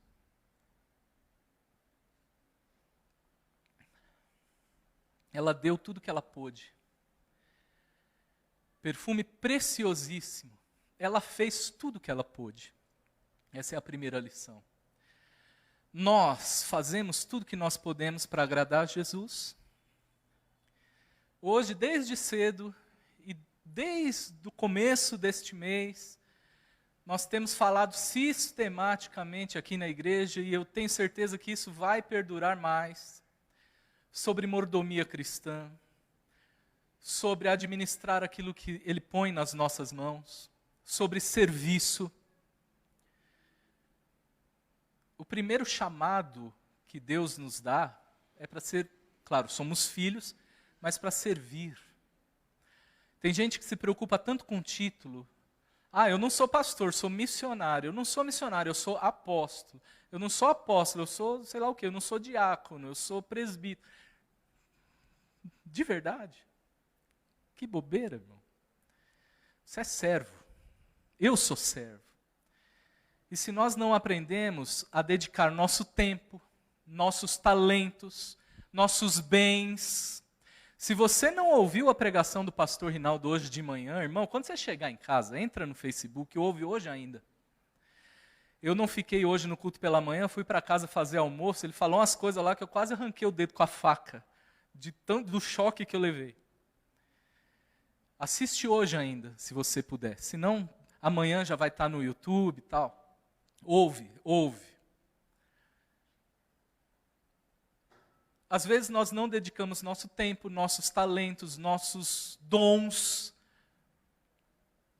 Ela deu tudo que ela pôde. Perfume preciosíssimo. Ela fez tudo que ela pôde. Essa é a primeira lição. Nós fazemos tudo que nós podemos para agradar a Jesus. Hoje, desde cedo, e desde o começo deste mês, nós temos falado sistematicamente aqui na igreja, e eu tenho certeza que isso vai perdurar mais, sobre mordomia cristã, sobre administrar aquilo que Ele põe nas nossas mãos, sobre serviço. O primeiro chamado que Deus nos dá é para ser, claro, somos filhos, mas para servir. Tem gente que se preocupa tanto com o título. Eu não sou pastor, sou missionário. Eu não sou missionário, eu sou apóstolo. Eu não sou apóstolo, eu sou sei lá o quê, eu não sou diácono, eu sou presbítero. De verdade? Que bobeira, irmão. Você é servo. Eu sou servo. E se nós não aprendemos a dedicar nosso tempo, nossos talentos, nossos bens. Se você não ouviu a pregação do pastor Rinaldo hoje de manhã, irmão, quando você chegar em casa, entra no Facebook, ouve hoje ainda. Eu não fiquei hoje no culto pela manhã, fui para casa fazer almoço, ele falou umas coisas lá que eu quase arranquei o dedo com a faca, do choque que eu levei. Assiste hoje ainda, se você puder. Se não, amanhã já vai estar no YouTube e tal. Ouve. Às vezes nós não dedicamos nosso tempo, nossos talentos, nossos dons.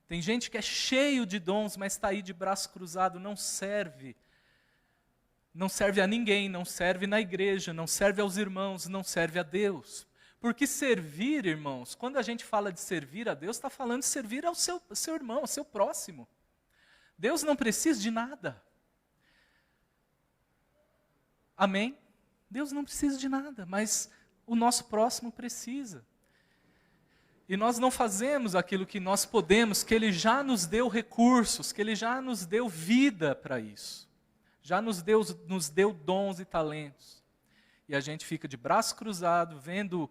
Tem gente que é cheio de dons, mas está aí de braço cruzado, não serve. Não serve a ninguém, não serve na igreja, não serve aos irmãos, não serve a Deus. Porque servir, irmãos, quando a gente fala de servir a Deus, está falando de servir ao seu irmão, ao seu próximo. Deus não precisa de nada. Amém? Deus não precisa de nada, mas o nosso próximo precisa. E nós não fazemos aquilo que nós podemos, que Ele já nos deu recursos, que Ele já nos deu vida para isso. Já nos deu dons e talentos. E a gente fica de braço cruzado, vendo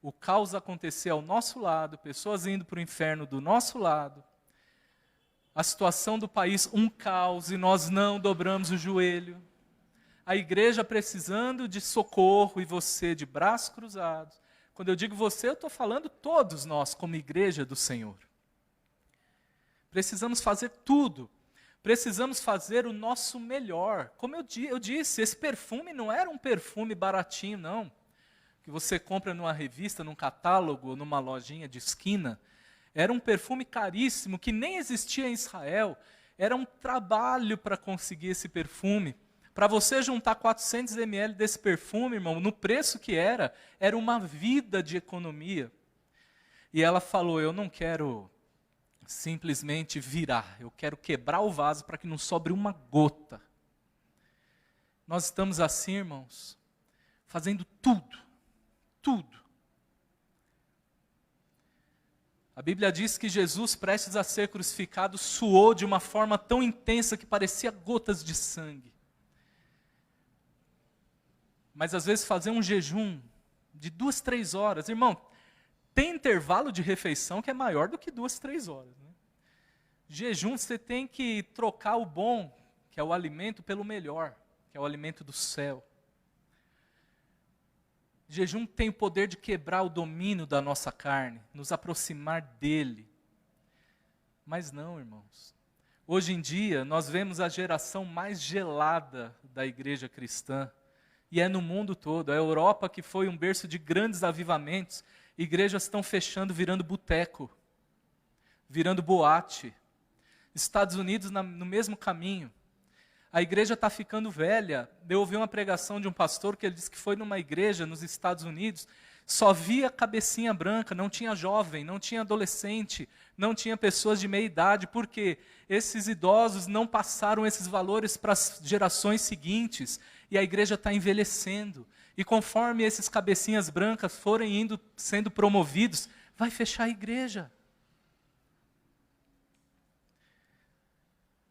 o caos acontecer ao nosso lado, pessoas indo para o inferno do nosso lado, a situação do país um caos, e nós não dobramos o joelho. a igreja precisando de socorro e você de braços cruzados. Quando eu digo você, eu estou falando todos nós como igreja do Senhor. Precisamos fazer tudo. Precisamos fazer o nosso melhor. Como eu disse, esse perfume não era um perfume baratinho, não. Que você compra numa revista, num catálogo, ou numa lojinha de esquina. Era um perfume caríssimo, que nem existia em Israel. Era um trabalho para conseguir esse perfume. Para você juntar 400 ml desse perfume, irmão, no preço que era uma vida de economia. E ela falou, eu não quero simplesmente virar, eu quero quebrar o vaso para que não sobre uma gota. Nós estamos assim, irmãos, fazendo tudo. A Bíblia diz que Jesus, prestes a ser crucificado, suou de uma forma tão intensa que parecia gotas de sangue. Mas às vezes fazer um jejum de 2, 3 horas, irmão, tem intervalo de refeição que é maior do que 2, 3 horas. Né? Jejum, você tem que trocar o bom, que é o alimento, pelo melhor, que é o alimento do céu. Jejum tem o poder de quebrar o domínio da nossa carne, nos aproximar dele. Mas não, irmãos. Hoje em dia, nós vemos a geração mais gelada da igreja cristã. E é no mundo todo. A Europa, que foi um berço de grandes avivamentos, igrejas estão fechando, virando boteco, virando boate. Estados Unidos no mesmo caminho. A igreja está ficando velha. Eu ouvi uma pregação de um pastor que ele disse que foi numa igreja nos Estados Unidos, só via cabecinha branca, não tinha jovem, não tinha adolescente, não tinha pessoas de meia idade, porque esses idosos não passaram esses valores para as gerações seguintes, e a igreja está envelhecendo. E conforme esses cabecinhas brancas forem sendo promovidos, vai fechar a igreja.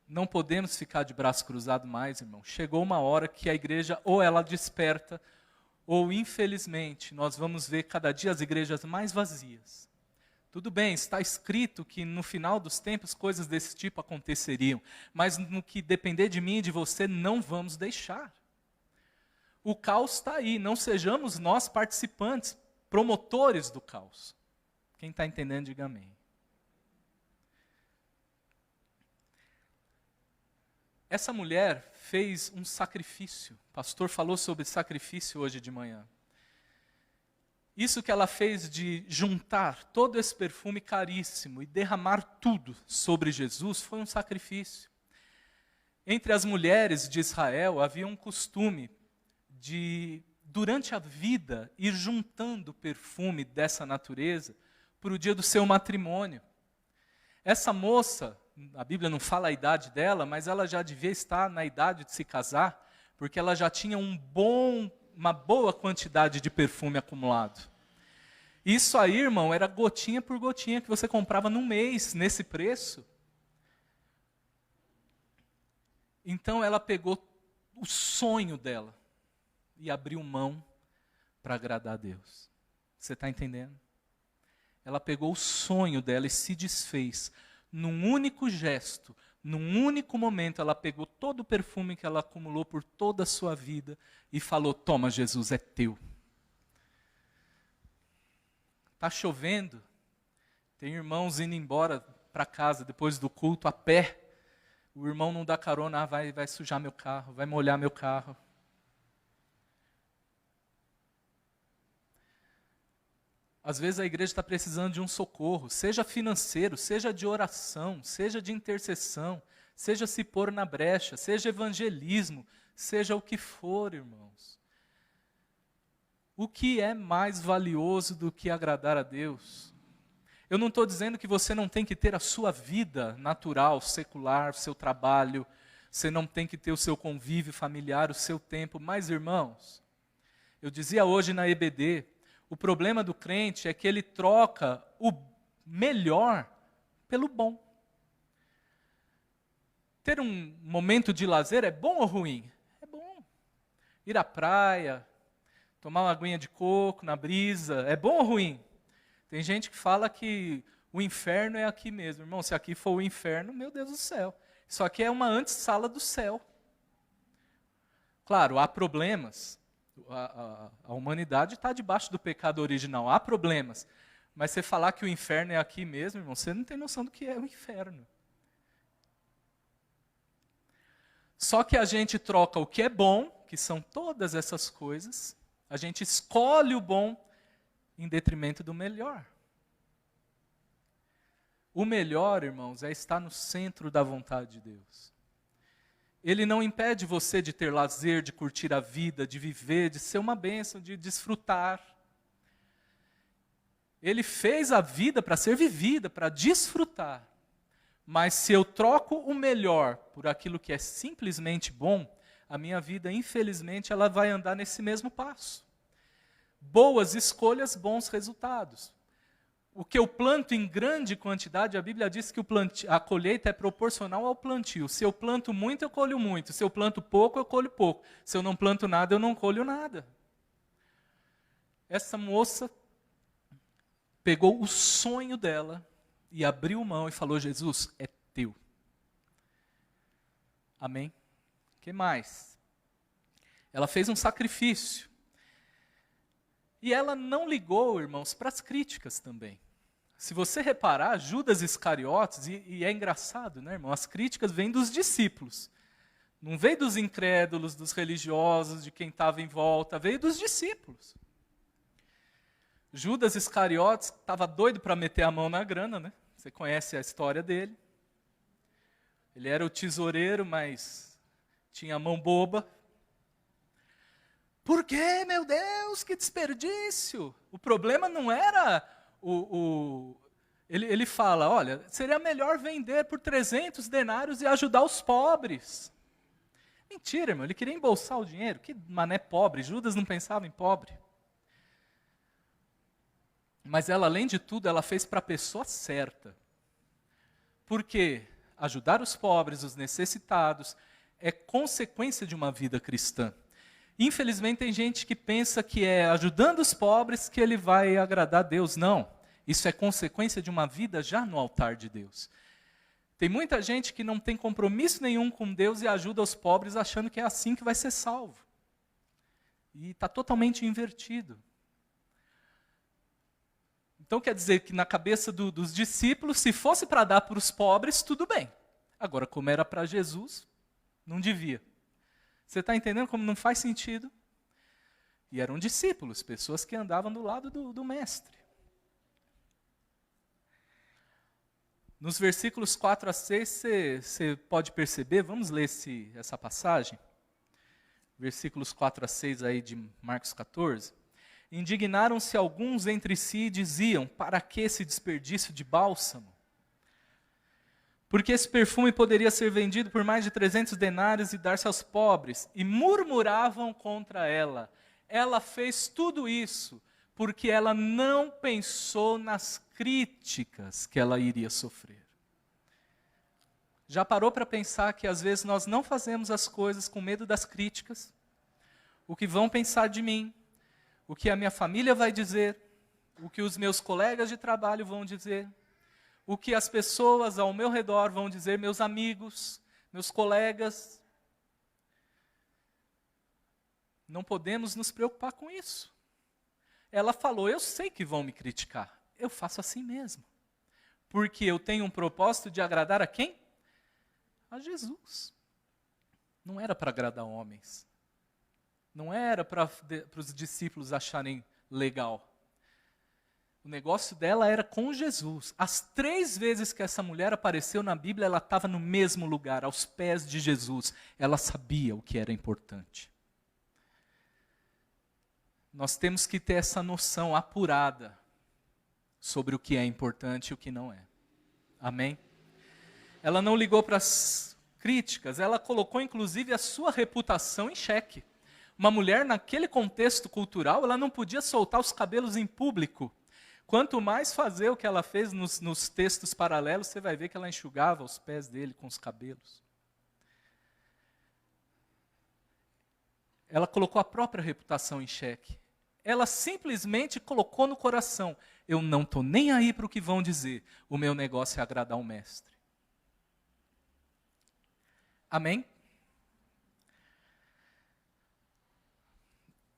Não podemos ficar de braço cruzado mais, irmão. Chegou uma hora que a igreja, ou ela desperta, ou infelizmente, nós vamos ver cada dia as igrejas mais vazias. Tudo bem, está escrito que no final dos tempos coisas desse tipo aconteceriam, mas no que depender de mim e de você, não vamos deixar. O caos está aí, não sejamos nós participantes, promotores do caos. Quem está entendendo, diga amém. Essa mulher fez um sacrifício. O pastor falou sobre sacrifício hoje de manhã. Isso que ela fez de juntar todo esse perfume caríssimo e derramar tudo sobre Jesus foi um sacrifício. Entre as mulheres de Israel havia um costume de, durante a vida, ir juntando perfume dessa natureza para o dia do seu matrimônio. Essa moça, a Bíblia não fala a idade dela, mas ela já devia estar na idade de se casar, porque ela já tinha uma boa quantidade de perfume acumulado. Isso aí, irmão, era gotinha por gotinha que você comprava num mês, nesse preço. Então ela pegou o sonho dela e abriu mão para agradar a Deus. Você está entendendo? Ela pegou o sonho dela e se desfez. Num único gesto, num único momento, ela pegou todo o perfume que ela acumulou por toda a sua vida e falou, toma Jesus, é teu. Está chovendo, tem irmãos indo embora para casa depois do culto a pé. O irmão não dá carona, vai sujar meu carro, vai molhar meu carro. Às vezes a igreja está precisando de um socorro, seja financeiro, seja de oração, seja de intercessão, seja se pôr na brecha, seja evangelismo, seja o que for, irmãos. O que é mais valioso do que agradar a Deus? Eu não estou dizendo que você não tem que ter a sua vida natural, secular, seu trabalho, você não tem que ter o seu convívio familiar, o seu tempo, mas, irmãos, eu dizia hoje na EBD, o problema do crente é que ele troca o melhor pelo bom. Ter um momento de lazer é bom ou ruim? É bom. Ir à praia, tomar uma aguinha de coco na brisa, é bom ou ruim? Tem gente que fala que o inferno é aqui mesmo. Irmão, se aqui for o inferno, meu Deus do céu. Isso aqui é uma antessala do céu. Claro, há problemas. A humanidade está debaixo do pecado original. Há problemas. Mas você falar que o inferno é aqui mesmo, irmão, você não tem noção do que é o inferno. Só que a gente troca o que é bom, que são todas essas coisas, a gente escolhe o bom em detrimento do melhor. O melhor, irmãos, é estar no centro da vontade de Deus. Ele não impede você de ter lazer, de curtir a vida, de viver, de ser uma bênção, de desfrutar. Ele fez a vida para ser vivida, para desfrutar. Mas se eu troco o melhor por aquilo que é simplesmente bom, a minha vida, infelizmente, ela vai andar nesse mesmo passo. Boas escolhas, bons resultados. O que eu planto em grande quantidade, a Bíblia diz que a colheita é proporcional ao plantio. Se eu planto muito, eu colho muito. Se eu planto pouco, eu colho pouco. Se eu não planto nada, eu não colho nada. Essa moça pegou o sonho dela e abriu mão e falou: Jesus, é teu. Amém? O que mais? Ela fez um sacrifício. E ela não ligou, irmãos, para as críticas também. Se você reparar, Judas Iscariotes, e é engraçado, né, irmão? As críticas vêm dos discípulos. Não veio dos incrédulos, dos religiosos, de quem estava em volta, veio dos discípulos. Judas Iscariotes estava doido para meter a mão na grana, né? Você conhece a história dele. Ele era o tesoureiro, mas tinha a mão boba. Por quê, meu Deus, que desperdício? O problema não era Ele fala, olha, seria melhor vender por 300 denários e ajudar os pobres. Mentira, irmão, ele queria embolsar o dinheiro. Que mané pobre, Judas não pensava em pobre. Mas ela, além de tudo, ela fez para a pessoa certa. Porque ajudar os pobres, os necessitados, é consequência de uma vida cristã. Infelizmente, tem gente que pensa que é ajudando os pobres que ele vai agradar a Deus. Não, isso é consequência de uma vida já no altar de Deus. Tem muita gente que não tem compromisso nenhum com Deus e ajuda os pobres achando que é assim que vai ser salvo. E está totalmente invertido. Então quer dizer que na cabeça dos discípulos, se fosse para dar para os pobres, tudo bem. Agora, como era para Jesus, não devia. Você está entendendo como não faz sentido? E eram discípulos, pessoas que andavam do lado do mestre. Nos versículos 4 a 6, você pode perceber, vamos ler essa passagem. Versículos 4 a 6 aí de Marcos 14. Indignaram-se alguns entre si e diziam, para que esse desperdício de bálsamo? Porque esse perfume poderia ser vendido por mais de 300 denários e dar-se aos pobres. E murmuravam contra ela. Ela fez tudo isso porque ela não pensou nas críticas que ela iria sofrer. Já parou para pensar que às vezes nós não fazemos as coisas com medo das críticas? O que vão pensar de mim? O que a minha família vai dizer? O que os meus colegas de trabalho vão dizer? O que as pessoas ao meu redor vão dizer, meus amigos, meus colegas? Não podemos nos preocupar com isso. Ela falou, eu sei que vão me criticar, eu faço assim mesmo. Porque eu tenho um propósito de agradar a quem? A Jesus. Não era para agradar homens. Não era para os discípulos acharem legal. O negócio dela era com Jesus. As 3 vezes que essa mulher apareceu na Bíblia, ela estava no mesmo lugar, aos pés de Jesus. Ela sabia o que era importante. Nós temos que ter essa noção apurada sobre o que é importante e o que não é. Amém? Ela não ligou para as críticas, ela colocou inclusive a sua reputação em xeque. Uma mulher naquele contexto cultural, ela não podia soltar os cabelos em público. Quanto mais fazer o que ela fez nos textos paralelos, você vai ver que ela enxugava os pés dele com os cabelos. Ela colocou a própria reputação em xeque. Ela simplesmente colocou no coração, eu não estou nem aí para o que vão dizer, o meu negócio é agradar o mestre. Amém?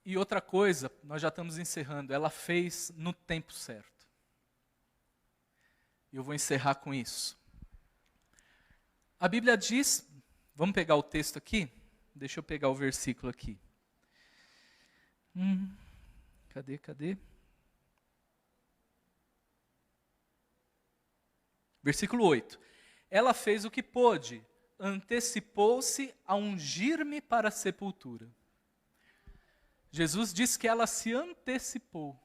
E outra coisa, nós já estamos encerrando, ela fez no tempo certo. E eu vou encerrar com isso. A Bíblia diz, vamos pegar o texto aqui? Deixa eu pegar o versículo aqui. Cadê? Versículo 8. Ela fez o que pôde, antecipou-se a ungir-me para a sepultura. Jesus diz que ela se antecipou.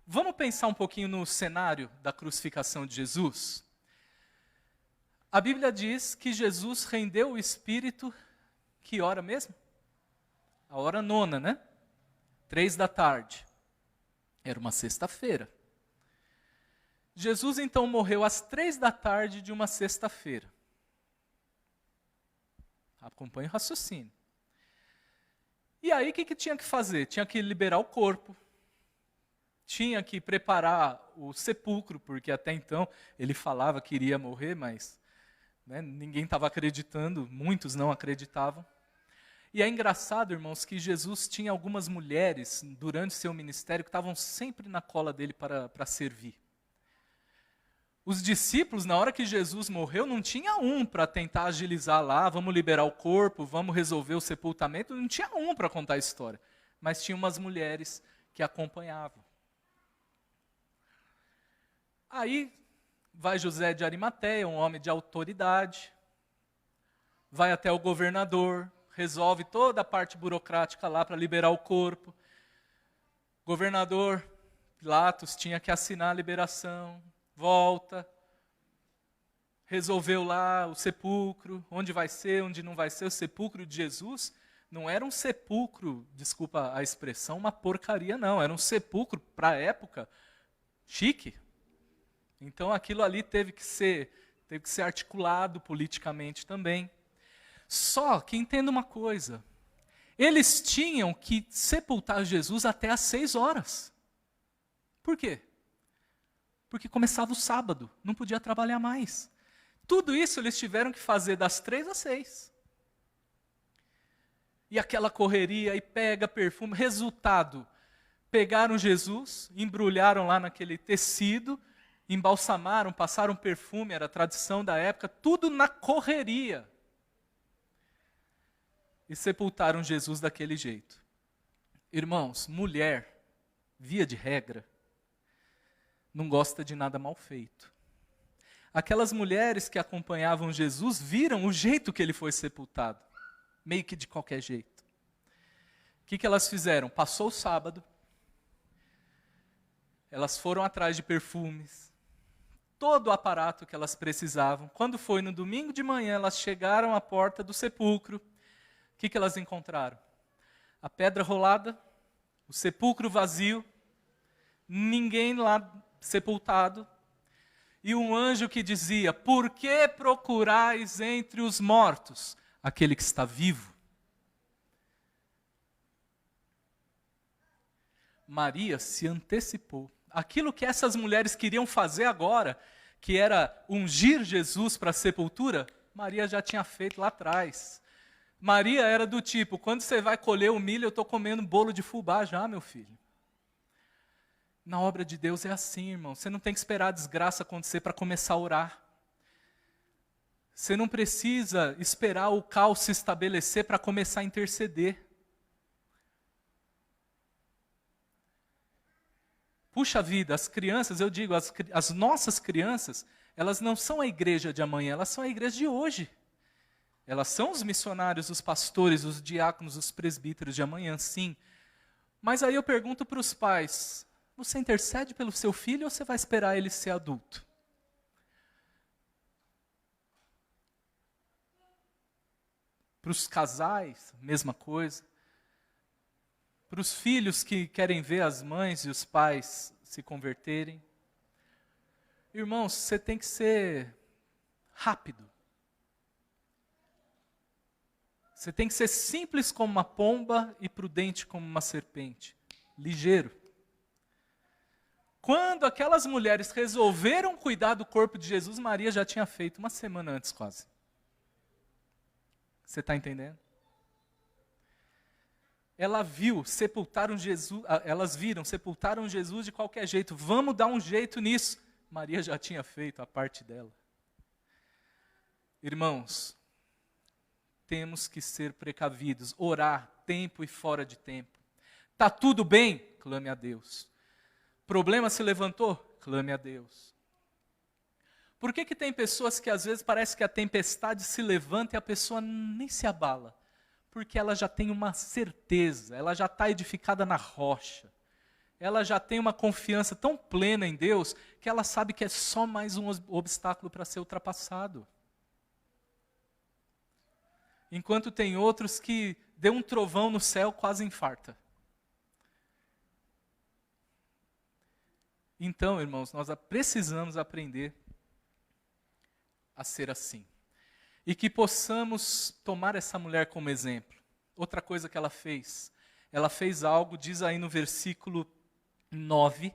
Vamos pensar um pouquinho no cenário da crucificação de Jesus? A Bíblia diz que Jesus rendeu o Espírito, que hora mesmo? A hora 9, né? 15h. Era uma sexta-feira. Jesus então morreu às 15h de uma sexta-feira. Acompanhe o raciocínio. E aí o que tinha que fazer? Tinha que liberar o corpo. Tinha que preparar o sepulcro, porque até então ele falava que iria morrer, mas ninguém estava acreditando, muitos não acreditavam. E é engraçado, irmãos, que Jesus tinha algumas mulheres durante seu ministério que estavam sempre na cola dele para servir. Os discípulos, na hora que Jesus morreu, não tinha um para tentar agilizar lá, vamos liberar o corpo, vamos resolver o sepultamento, não tinha um para contar a história. Mas tinha umas mulheres que acompanhavam. Aí vai José de Arimateia, um homem de autoridade, vai até o governador, resolve toda a parte burocrática lá para liberar o corpo. Governador Pilatos tinha que assinar a liberação, volta, resolveu lá o sepulcro, onde vai ser, onde não vai ser. O sepulcro de Jesus não era um sepulcro, desculpa a expressão, uma porcaria não, era um sepulcro, para a época, chique. Então aquilo ali teve que ser articulado politicamente também. Só que entenda uma coisa, eles tinham que sepultar Jesus até às 6h. Por quê? Porque começava o sábado, não podia trabalhar mais. Tudo isso eles tiveram que fazer das 3 às 6. E aquela correria, e pega perfume. Resultado, pegaram Jesus, embrulharam lá naquele tecido, embalsamaram, passaram perfume, era a tradição da época, tudo na correria. E sepultaram Jesus daquele jeito. Irmãos, mulher, via de regra, não gosta de nada mal feito. Aquelas mulheres que acompanhavam Jesus viram o jeito que ele foi sepultado, meio que de qualquer jeito. O que elas fizeram? Passou o sábado, elas foram atrás de perfumes, todo o aparato que elas precisavam. Quando foi no domingo de manhã, elas chegaram à porta do sepulcro. O que elas encontraram? A pedra rolada, o sepulcro vazio, ninguém lá sepultado, e um anjo que dizia: por que procurais entre os mortos aquele que está vivo? Maria se antecipou. Aquilo que essas mulheres queriam fazer agora, que era ungir Jesus para a sepultura, Maria já tinha feito lá atrás. Maria era do tipo: quando você vai colher o milho, eu estou comendo bolo de fubá já, meu filho. Na obra de Deus é assim, irmão. Você não tem que esperar a desgraça acontecer para começar a orar. Você não precisa esperar o caos se estabelecer para começar a interceder. Puxa vida, as crianças, eu digo, as nossas crianças, elas não são a igreja de amanhã, elas são a igreja de hoje. Elas são os missionários, os pastores, os diáconos, os presbíteros de amanhã, sim. Mas aí eu pergunto para os pais: você intercede pelo seu filho ou você vai esperar ele ser adulto? Para os casais, mesma coisa. Para os filhos que querem ver as mães e os pais se converterem. Irmãos, você tem que ser rápido. Você tem que ser simples como uma pomba e prudente como uma serpente. Ligeiro. Quando aquelas mulheres resolveram cuidar do corpo de Jesus, Maria já tinha feito uma semana antes quase. Você está entendendo? elas viram, sepultaram Jesus de qualquer jeito. Vamos dar um jeito nisso. Maria já tinha feito a parte dela. Irmãos, temos que ser precavidos, orar tempo e fora de tempo. Tá tudo bem? Clame a Deus. Problema se levantou? Clame a Deus. Por que tem pessoas que às vezes parece que a tempestade se levanta e a pessoa nem se abala? Porque ela já tem uma certeza, ela já está edificada na rocha. Ela já tem uma confiança tão plena em Deus que ela sabe que é só mais um obstáculo para ser ultrapassado. Enquanto tem outros que deu um trovão no céu, quase infarta. Então, irmãos, nós precisamos aprender a ser assim. E que possamos tomar essa mulher como exemplo. Outra coisa que ela fez algo, diz aí no versículo 9,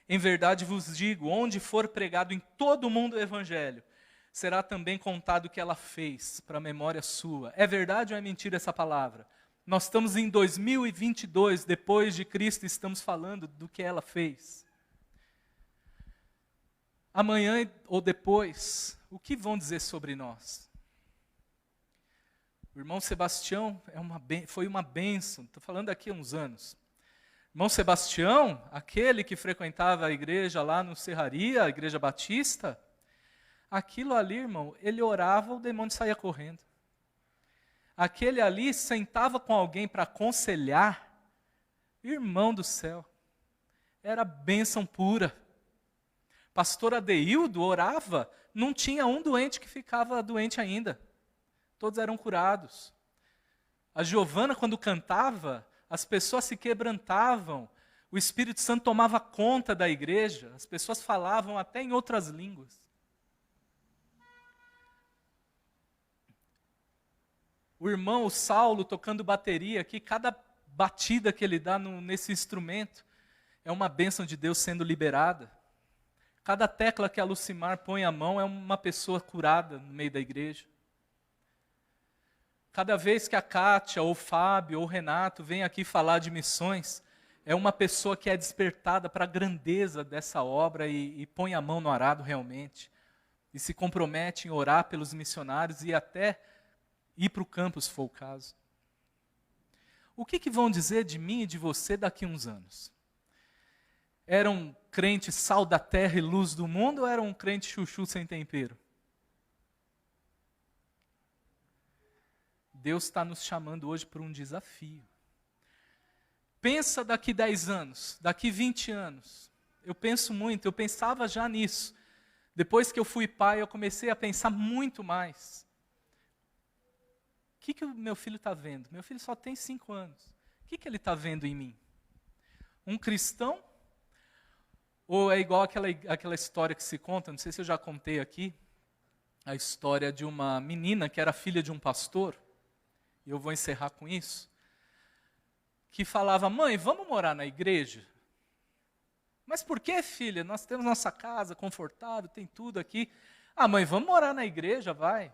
em verdade vos digo, onde for pregado em todo o mundo o evangelho, será também contado o que ela fez, para a memória sua. É verdade ou é mentira essa palavra? Nós estamos em 2022, depois de Cristo, estamos falando do que ela fez. Amanhã ou depois, o que vão dizer sobre nós? O irmão Sebastião foi uma bênção, estou falando daqui a uns anos. Irmão Sebastião, aquele que frequentava a igreja lá no Serraria, a igreja batista, aquilo ali, irmão, ele orava, o demônio saía correndo. Aquele ali sentava com alguém para aconselhar, irmão do céu, era bênção pura. Pastor Adeildo orava, não tinha um doente que ficava doente ainda. Todos eram curados. A Giovana, quando cantava, as pessoas se quebrantavam. O Espírito Santo tomava conta da igreja. As pessoas falavam até em outras línguas. O irmão Saulo tocando bateria aqui, cada batida que ele dá nesse instrumento é uma bênção de Deus sendo liberada. Cada tecla que a Lucimar põe a mão é uma pessoa curada no meio da igreja. Cada vez que a Kátia, ou o Fábio, ou o Renato vem aqui falar de missões, é uma pessoa que é despertada para a grandeza dessa obra e põe a mão no arado realmente. E se compromete em orar pelos missionários e até ir para o campo, se for o caso. O que vão dizer de mim e de você daqui a uns anos? Era um crente sal da terra e luz do mundo ou era um crente chuchu sem tempero? Deus está nos chamando hoje para um desafio. Pensa daqui 10 anos, daqui 20 anos. Eu penso muito, eu pensava já nisso. Depois que eu fui pai, eu comecei a pensar muito mais. O que o meu filho está vendo? Meu filho só tem 5 anos. O que ele está vendo em mim? Um cristão? Ou é igual aquela história que se conta, não sei se eu já contei aqui, a história de uma menina que era filha de um pastor, e eu vou encerrar com isso, que falava, mãe, vamos morar na igreja? Mas por que, filha? Nós temos nossa casa confortável, tem tudo aqui. Ah, mãe, vamos morar na igreja, vai.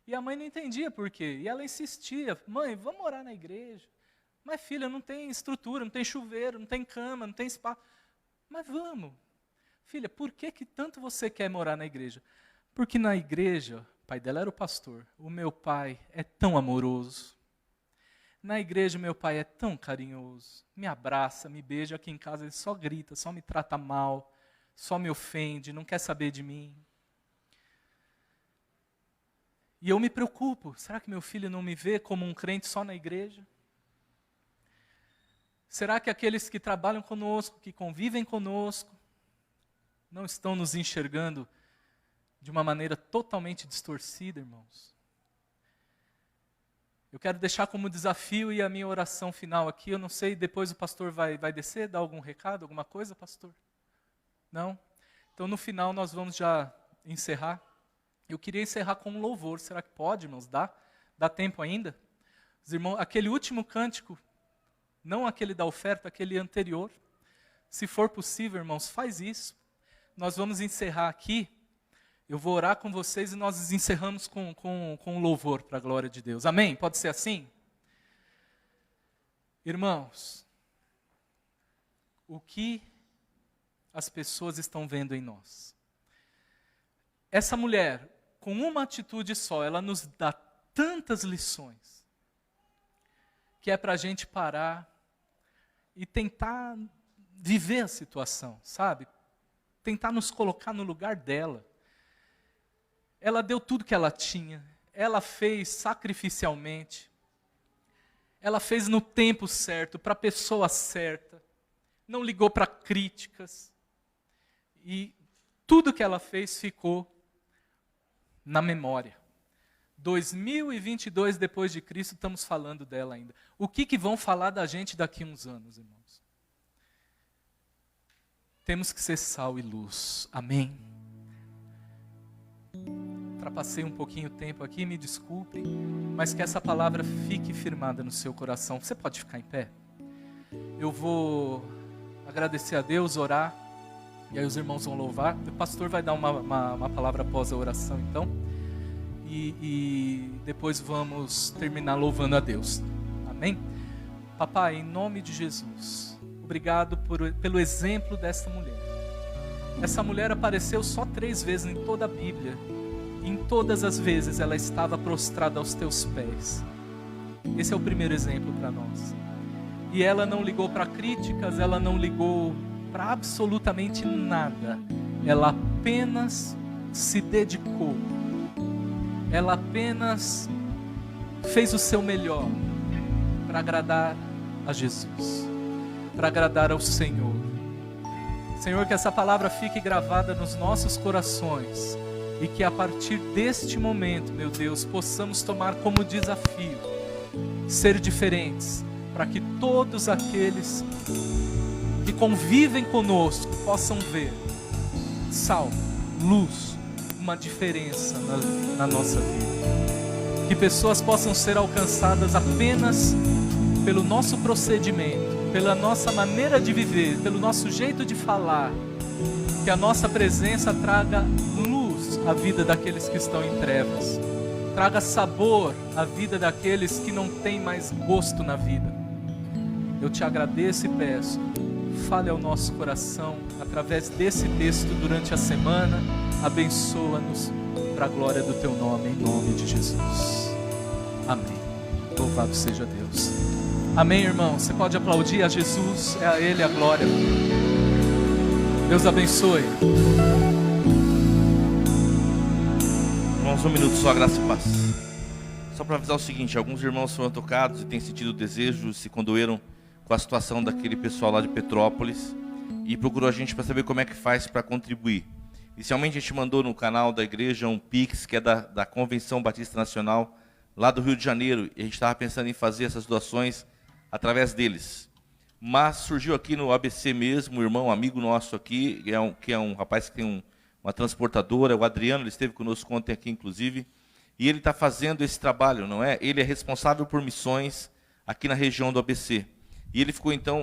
E a mãe não entendia por quê. E ela insistia, mãe, vamos morar na igreja. Mas, filha, não tem estrutura, não tem chuveiro, não tem cama, não tem espaço. Mas vamos. Filha, por que tanto você quer morar na igreja? Porque na igreja, o pai dela era o pastor, o meu pai é tão amoroso. Na igreja, meu pai é tão carinhoso. Me abraça, me beija, aqui em casa ele só grita, só me trata mal, só me ofende, não quer saber de mim. E eu me preocupo, será que meu filho não me vê como um crente só na igreja? Será que aqueles que trabalham conosco, que convivem conosco, não estão nos enxergando de uma maneira totalmente distorcida, irmãos? Eu quero deixar como desafio e a minha oração final aqui, eu não sei, depois o pastor vai descer, dar algum recado, alguma coisa, pastor? Não? Então no final nós vamos já encerrar. Eu queria encerrar com um louvor, será que pode, irmãos? Dá tempo ainda? Os irmãos, aquele último cântico, não aquele da oferta, aquele anterior. Se for possível, irmãos, faz isso. Nós vamos encerrar aqui. Eu vou orar com vocês e nós encerramos com um louvor para a glória de Deus. Amém? Pode ser assim? Irmãos, o que as pessoas estão vendo em nós? Essa mulher, com uma atitude só, ela nos dá tantas lições, que é para a gente parar e tentar viver a situação, sabe? Tentar nos colocar no lugar dela. Ela deu tudo que ela tinha, ela fez sacrificialmente, ela fez no tempo certo, para a pessoa certa, não ligou para críticas, e tudo que ela fez ficou na memória. 2022 depois de Cristo, estamos falando dela ainda. O que vão falar da gente daqui a uns anos, irmãos? Temos que ser sal e luz. Amém? Ultrapassei um pouquinho o tempo aqui, me desculpem, mas que essa palavra fique firmada no seu coração. Você pode ficar em pé? Eu vou agradecer a Deus, orar, e aí os irmãos vão louvar. O pastor vai dar uma palavra após a oração, então. E depois vamos terminar louvando a Deus. Amém? Papai, em nome de Jesus, obrigado pelo exemplo dessa mulher. Essa mulher apareceu só 3 vezes em toda a Bíblia. Em todas as vezes ela estava prostrada aos teus pés. Esse é o primeiro exemplo para nós. E ela não ligou para críticas, ela não ligou para absolutamente nada. Ela apenas se dedicou. Ela apenas fez o seu melhor para agradar a Jesus, para agradar ao Senhor. Senhor, que essa palavra fique gravada nos nossos corações e que a partir deste momento, meu Deus, possamos tomar como desafio ser diferentes, para que todos aqueles que convivem conosco possam ver sal, luz, uma diferença na nossa vida. Que pessoas possam ser alcançadas apenas pelo nosso procedimento, pela nossa maneira de viver, pelo nosso jeito de falar. Que a nossa presença traga luz à vida daqueles que estão em trevas. Traga sabor à vida daqueles que não têm mais gosto na vida. Eu te agradeço e peço, fale ao nosso coração através desse texto durante a semana. Abençoa-nos para a glória do teu nome, em nome de Jesus. Amém. Louvado seja Deus. Amém, irmão. Você pode aplaudir a Jesus, é a Ele a glória. Deus abençoe. Irmãos, um minuto só, graça e paz. Só para avisar o seguinte, alguns irmãos foram tocados e têm sentido o desejo, se condoeram com a situação daquele pessoal lá de Petrópolis e procurou a gente para saber como é que faz para contribuir. Inicialmente a gente mandou no canal da igreja um Pix, que é da Convenção Batista Nacional, lá do Rio de Janeiro, e a gente estava pensando em fazer essas doações através deles. Mas surgiu aqui no ABC mesmo, um irmão, amigo nosso aqui, que é um rapaz que tem uma transportadora, o Adriano, ele esteve conosco ontem aqui, inclusive, e ele está fazendo esse trabalho, não é? Ele é responsável por missões aqui na região do ABC. E ele ficou, então,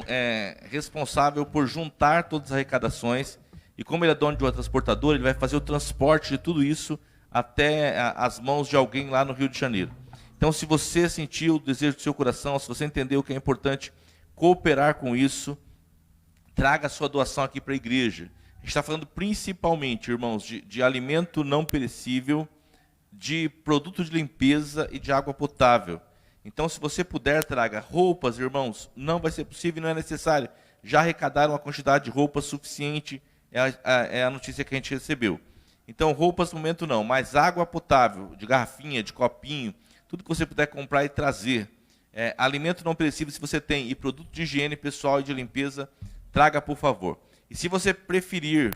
responsável por juntar todas as arrecadações, e como ele é dono de uma transportadora, ele vai fazer o transporte de tudo isso até as mãos de alguém lá no Rio de Janeiro. Então, se você sentiu o desejo do seu coração, se você entendeu que é importante cooperar com isso, traga a sua doação aqui para a igreja. A gente está falando principalmente, irmãos, de alimento não perecível, de produto de limpeza e de água potável. Então, se você puder, traga roupas, irmãos. Não vai ser possível, não é necessário. Já arrecadaram uma quantidade de roupas suficiente, é a notícia que a gente recebeu. Então, roupas no momento não, mas água potável, de garrafinha, de copinho, tudo que você puder comprar e trazer. Alimento não perecível, se você tem, e produto de higiene pessoal e de limpeza, traga, por favor. E se você preferir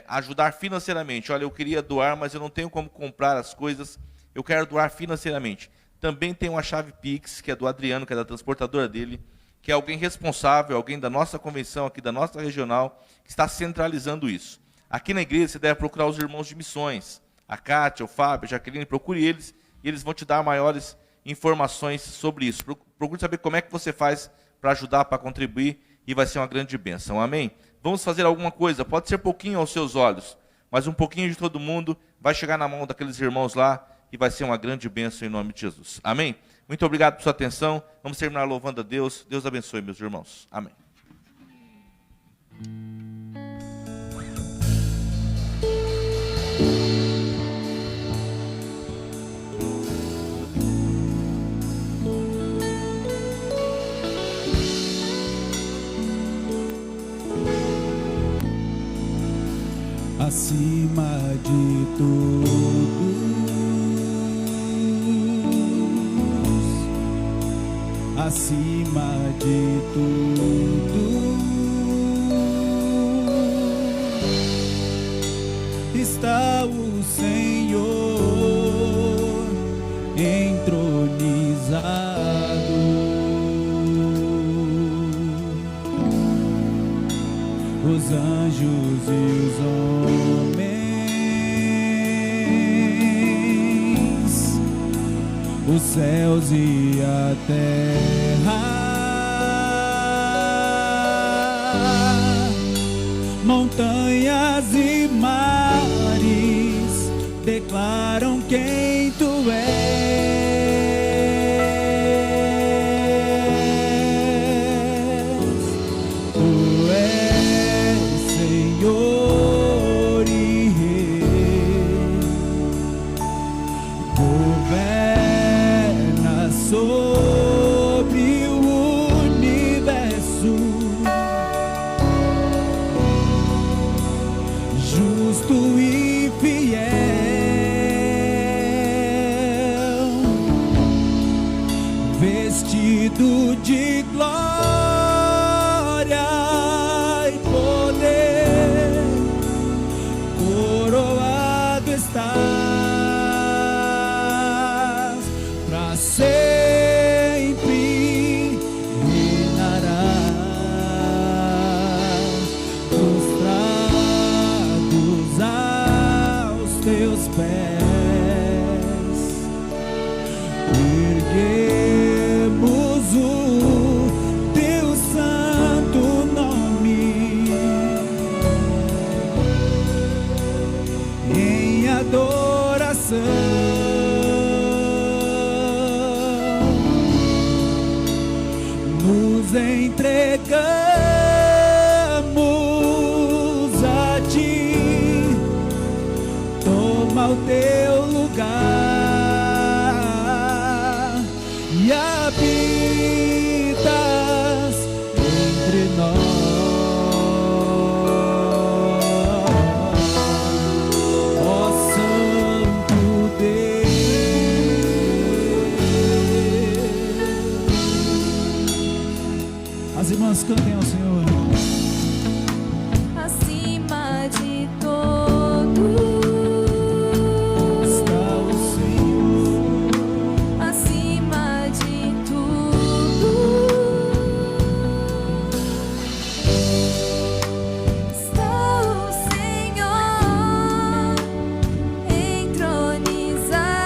ajudar financeiramente, olha, eu queria doar, mas eu não tenho como comprar as coisas, eu quero doar financeiramente. Também tem uma chave Pix, que é do Adriano, que é da transportadora dele, que é alguém responsável, alguém da nossa convenção aqui, da nossa regional, que está centralizando isso. Aqui na igreja você deve procurar os irmãos de missões, a Kátia, o Fábio, a Jaqueline, procure eles, e eles vão te dar maiores informações sobre isso. Procure saber como é que você faz para ajudar, para contribuir, e vai ser uma grande bênção. Amém? Vamos fazer alguma coisa, pode ser pouquinho aos seus olhos, mas um pouquinho de todo mundo vai chegar na mão daqueles irmãos lá, e vai ser uma grande bênção em nome de Jesus. Amém? Muito obrigado por sua atenção. Vamos terminar louvando a Deus. Deus abençoe, meus irmãos. Amém. Acima de todos, acima de tudo, está o Senhor entronizado. Os anjos e os homens, os céus e a terra, montanhas e mares declaram quem tu és. Senhor e Rei, governa sobre o universo, justo e fiel, vestido de glória e poder, coroado estás, pra sempre reinarás, prostrados aos teus pés, erguemos o teu santo nome em adoração. Nos entregamos a ti, toma o teu lugar e habitas entre nós, ó Santo Deus. As irmãs cantem ao Senhor. Acima de todos Está o Senhor, acima de tudo, está o Senhor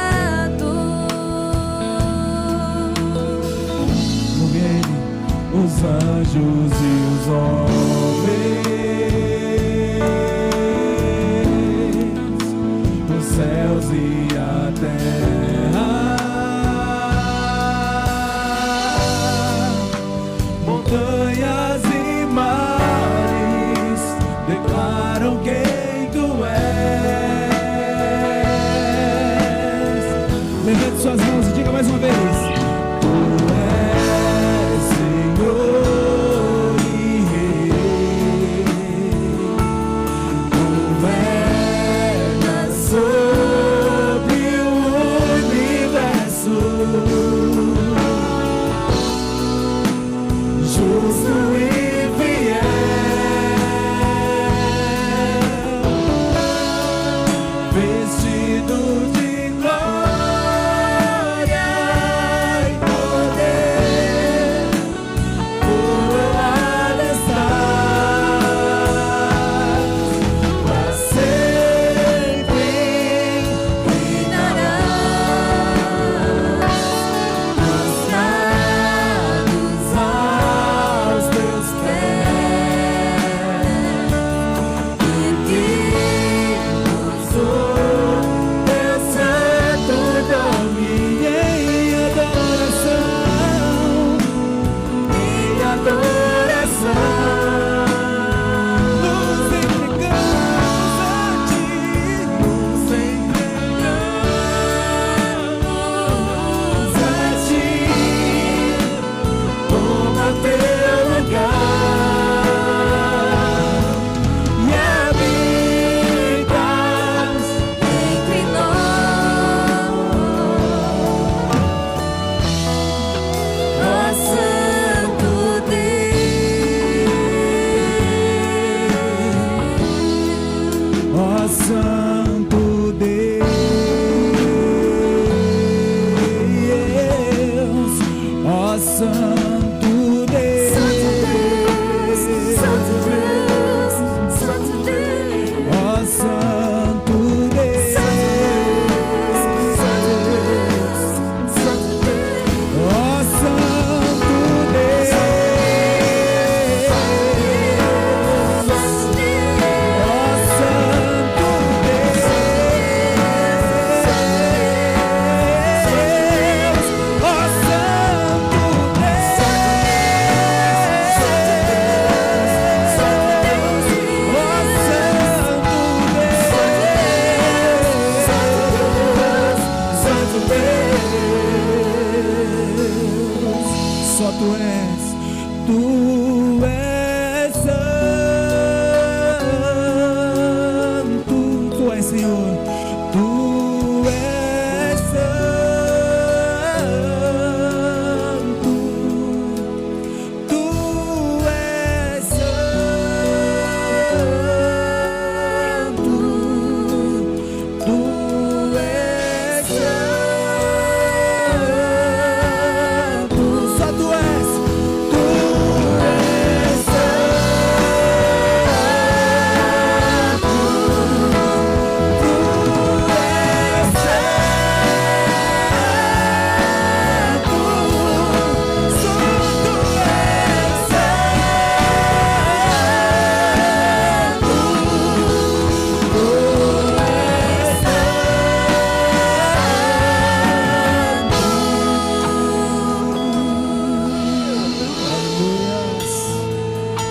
entronizado. ouve Ele, os anjos e os homens, os céus e a terra, montanhas e mares declaram quem tu és. Levante suas mãos e diga mais uma vez: Tu és Senhor e Rei.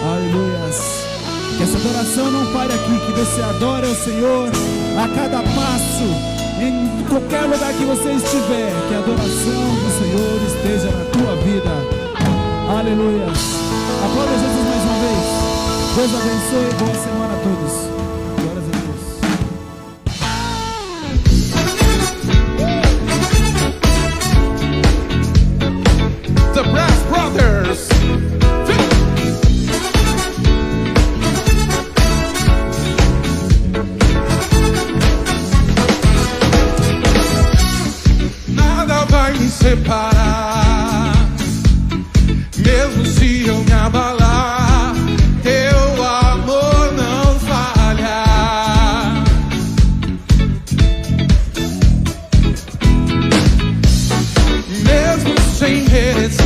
Aleluias. Que essa adoração não pare aqui, que você adore ao Senhor a cada passo, em qualquer lugar que você estiver, que a adoração do Senhor esteja na tua vida. Aleluias. Aplauda Jesus mais uma vez. Deus abençoe, boa semana a todos. Glórias a Deus. The Brass Brothers. Nada vai me separar, mesmo se eu me abalar, teu amor não falha. Mesmo sem merecer,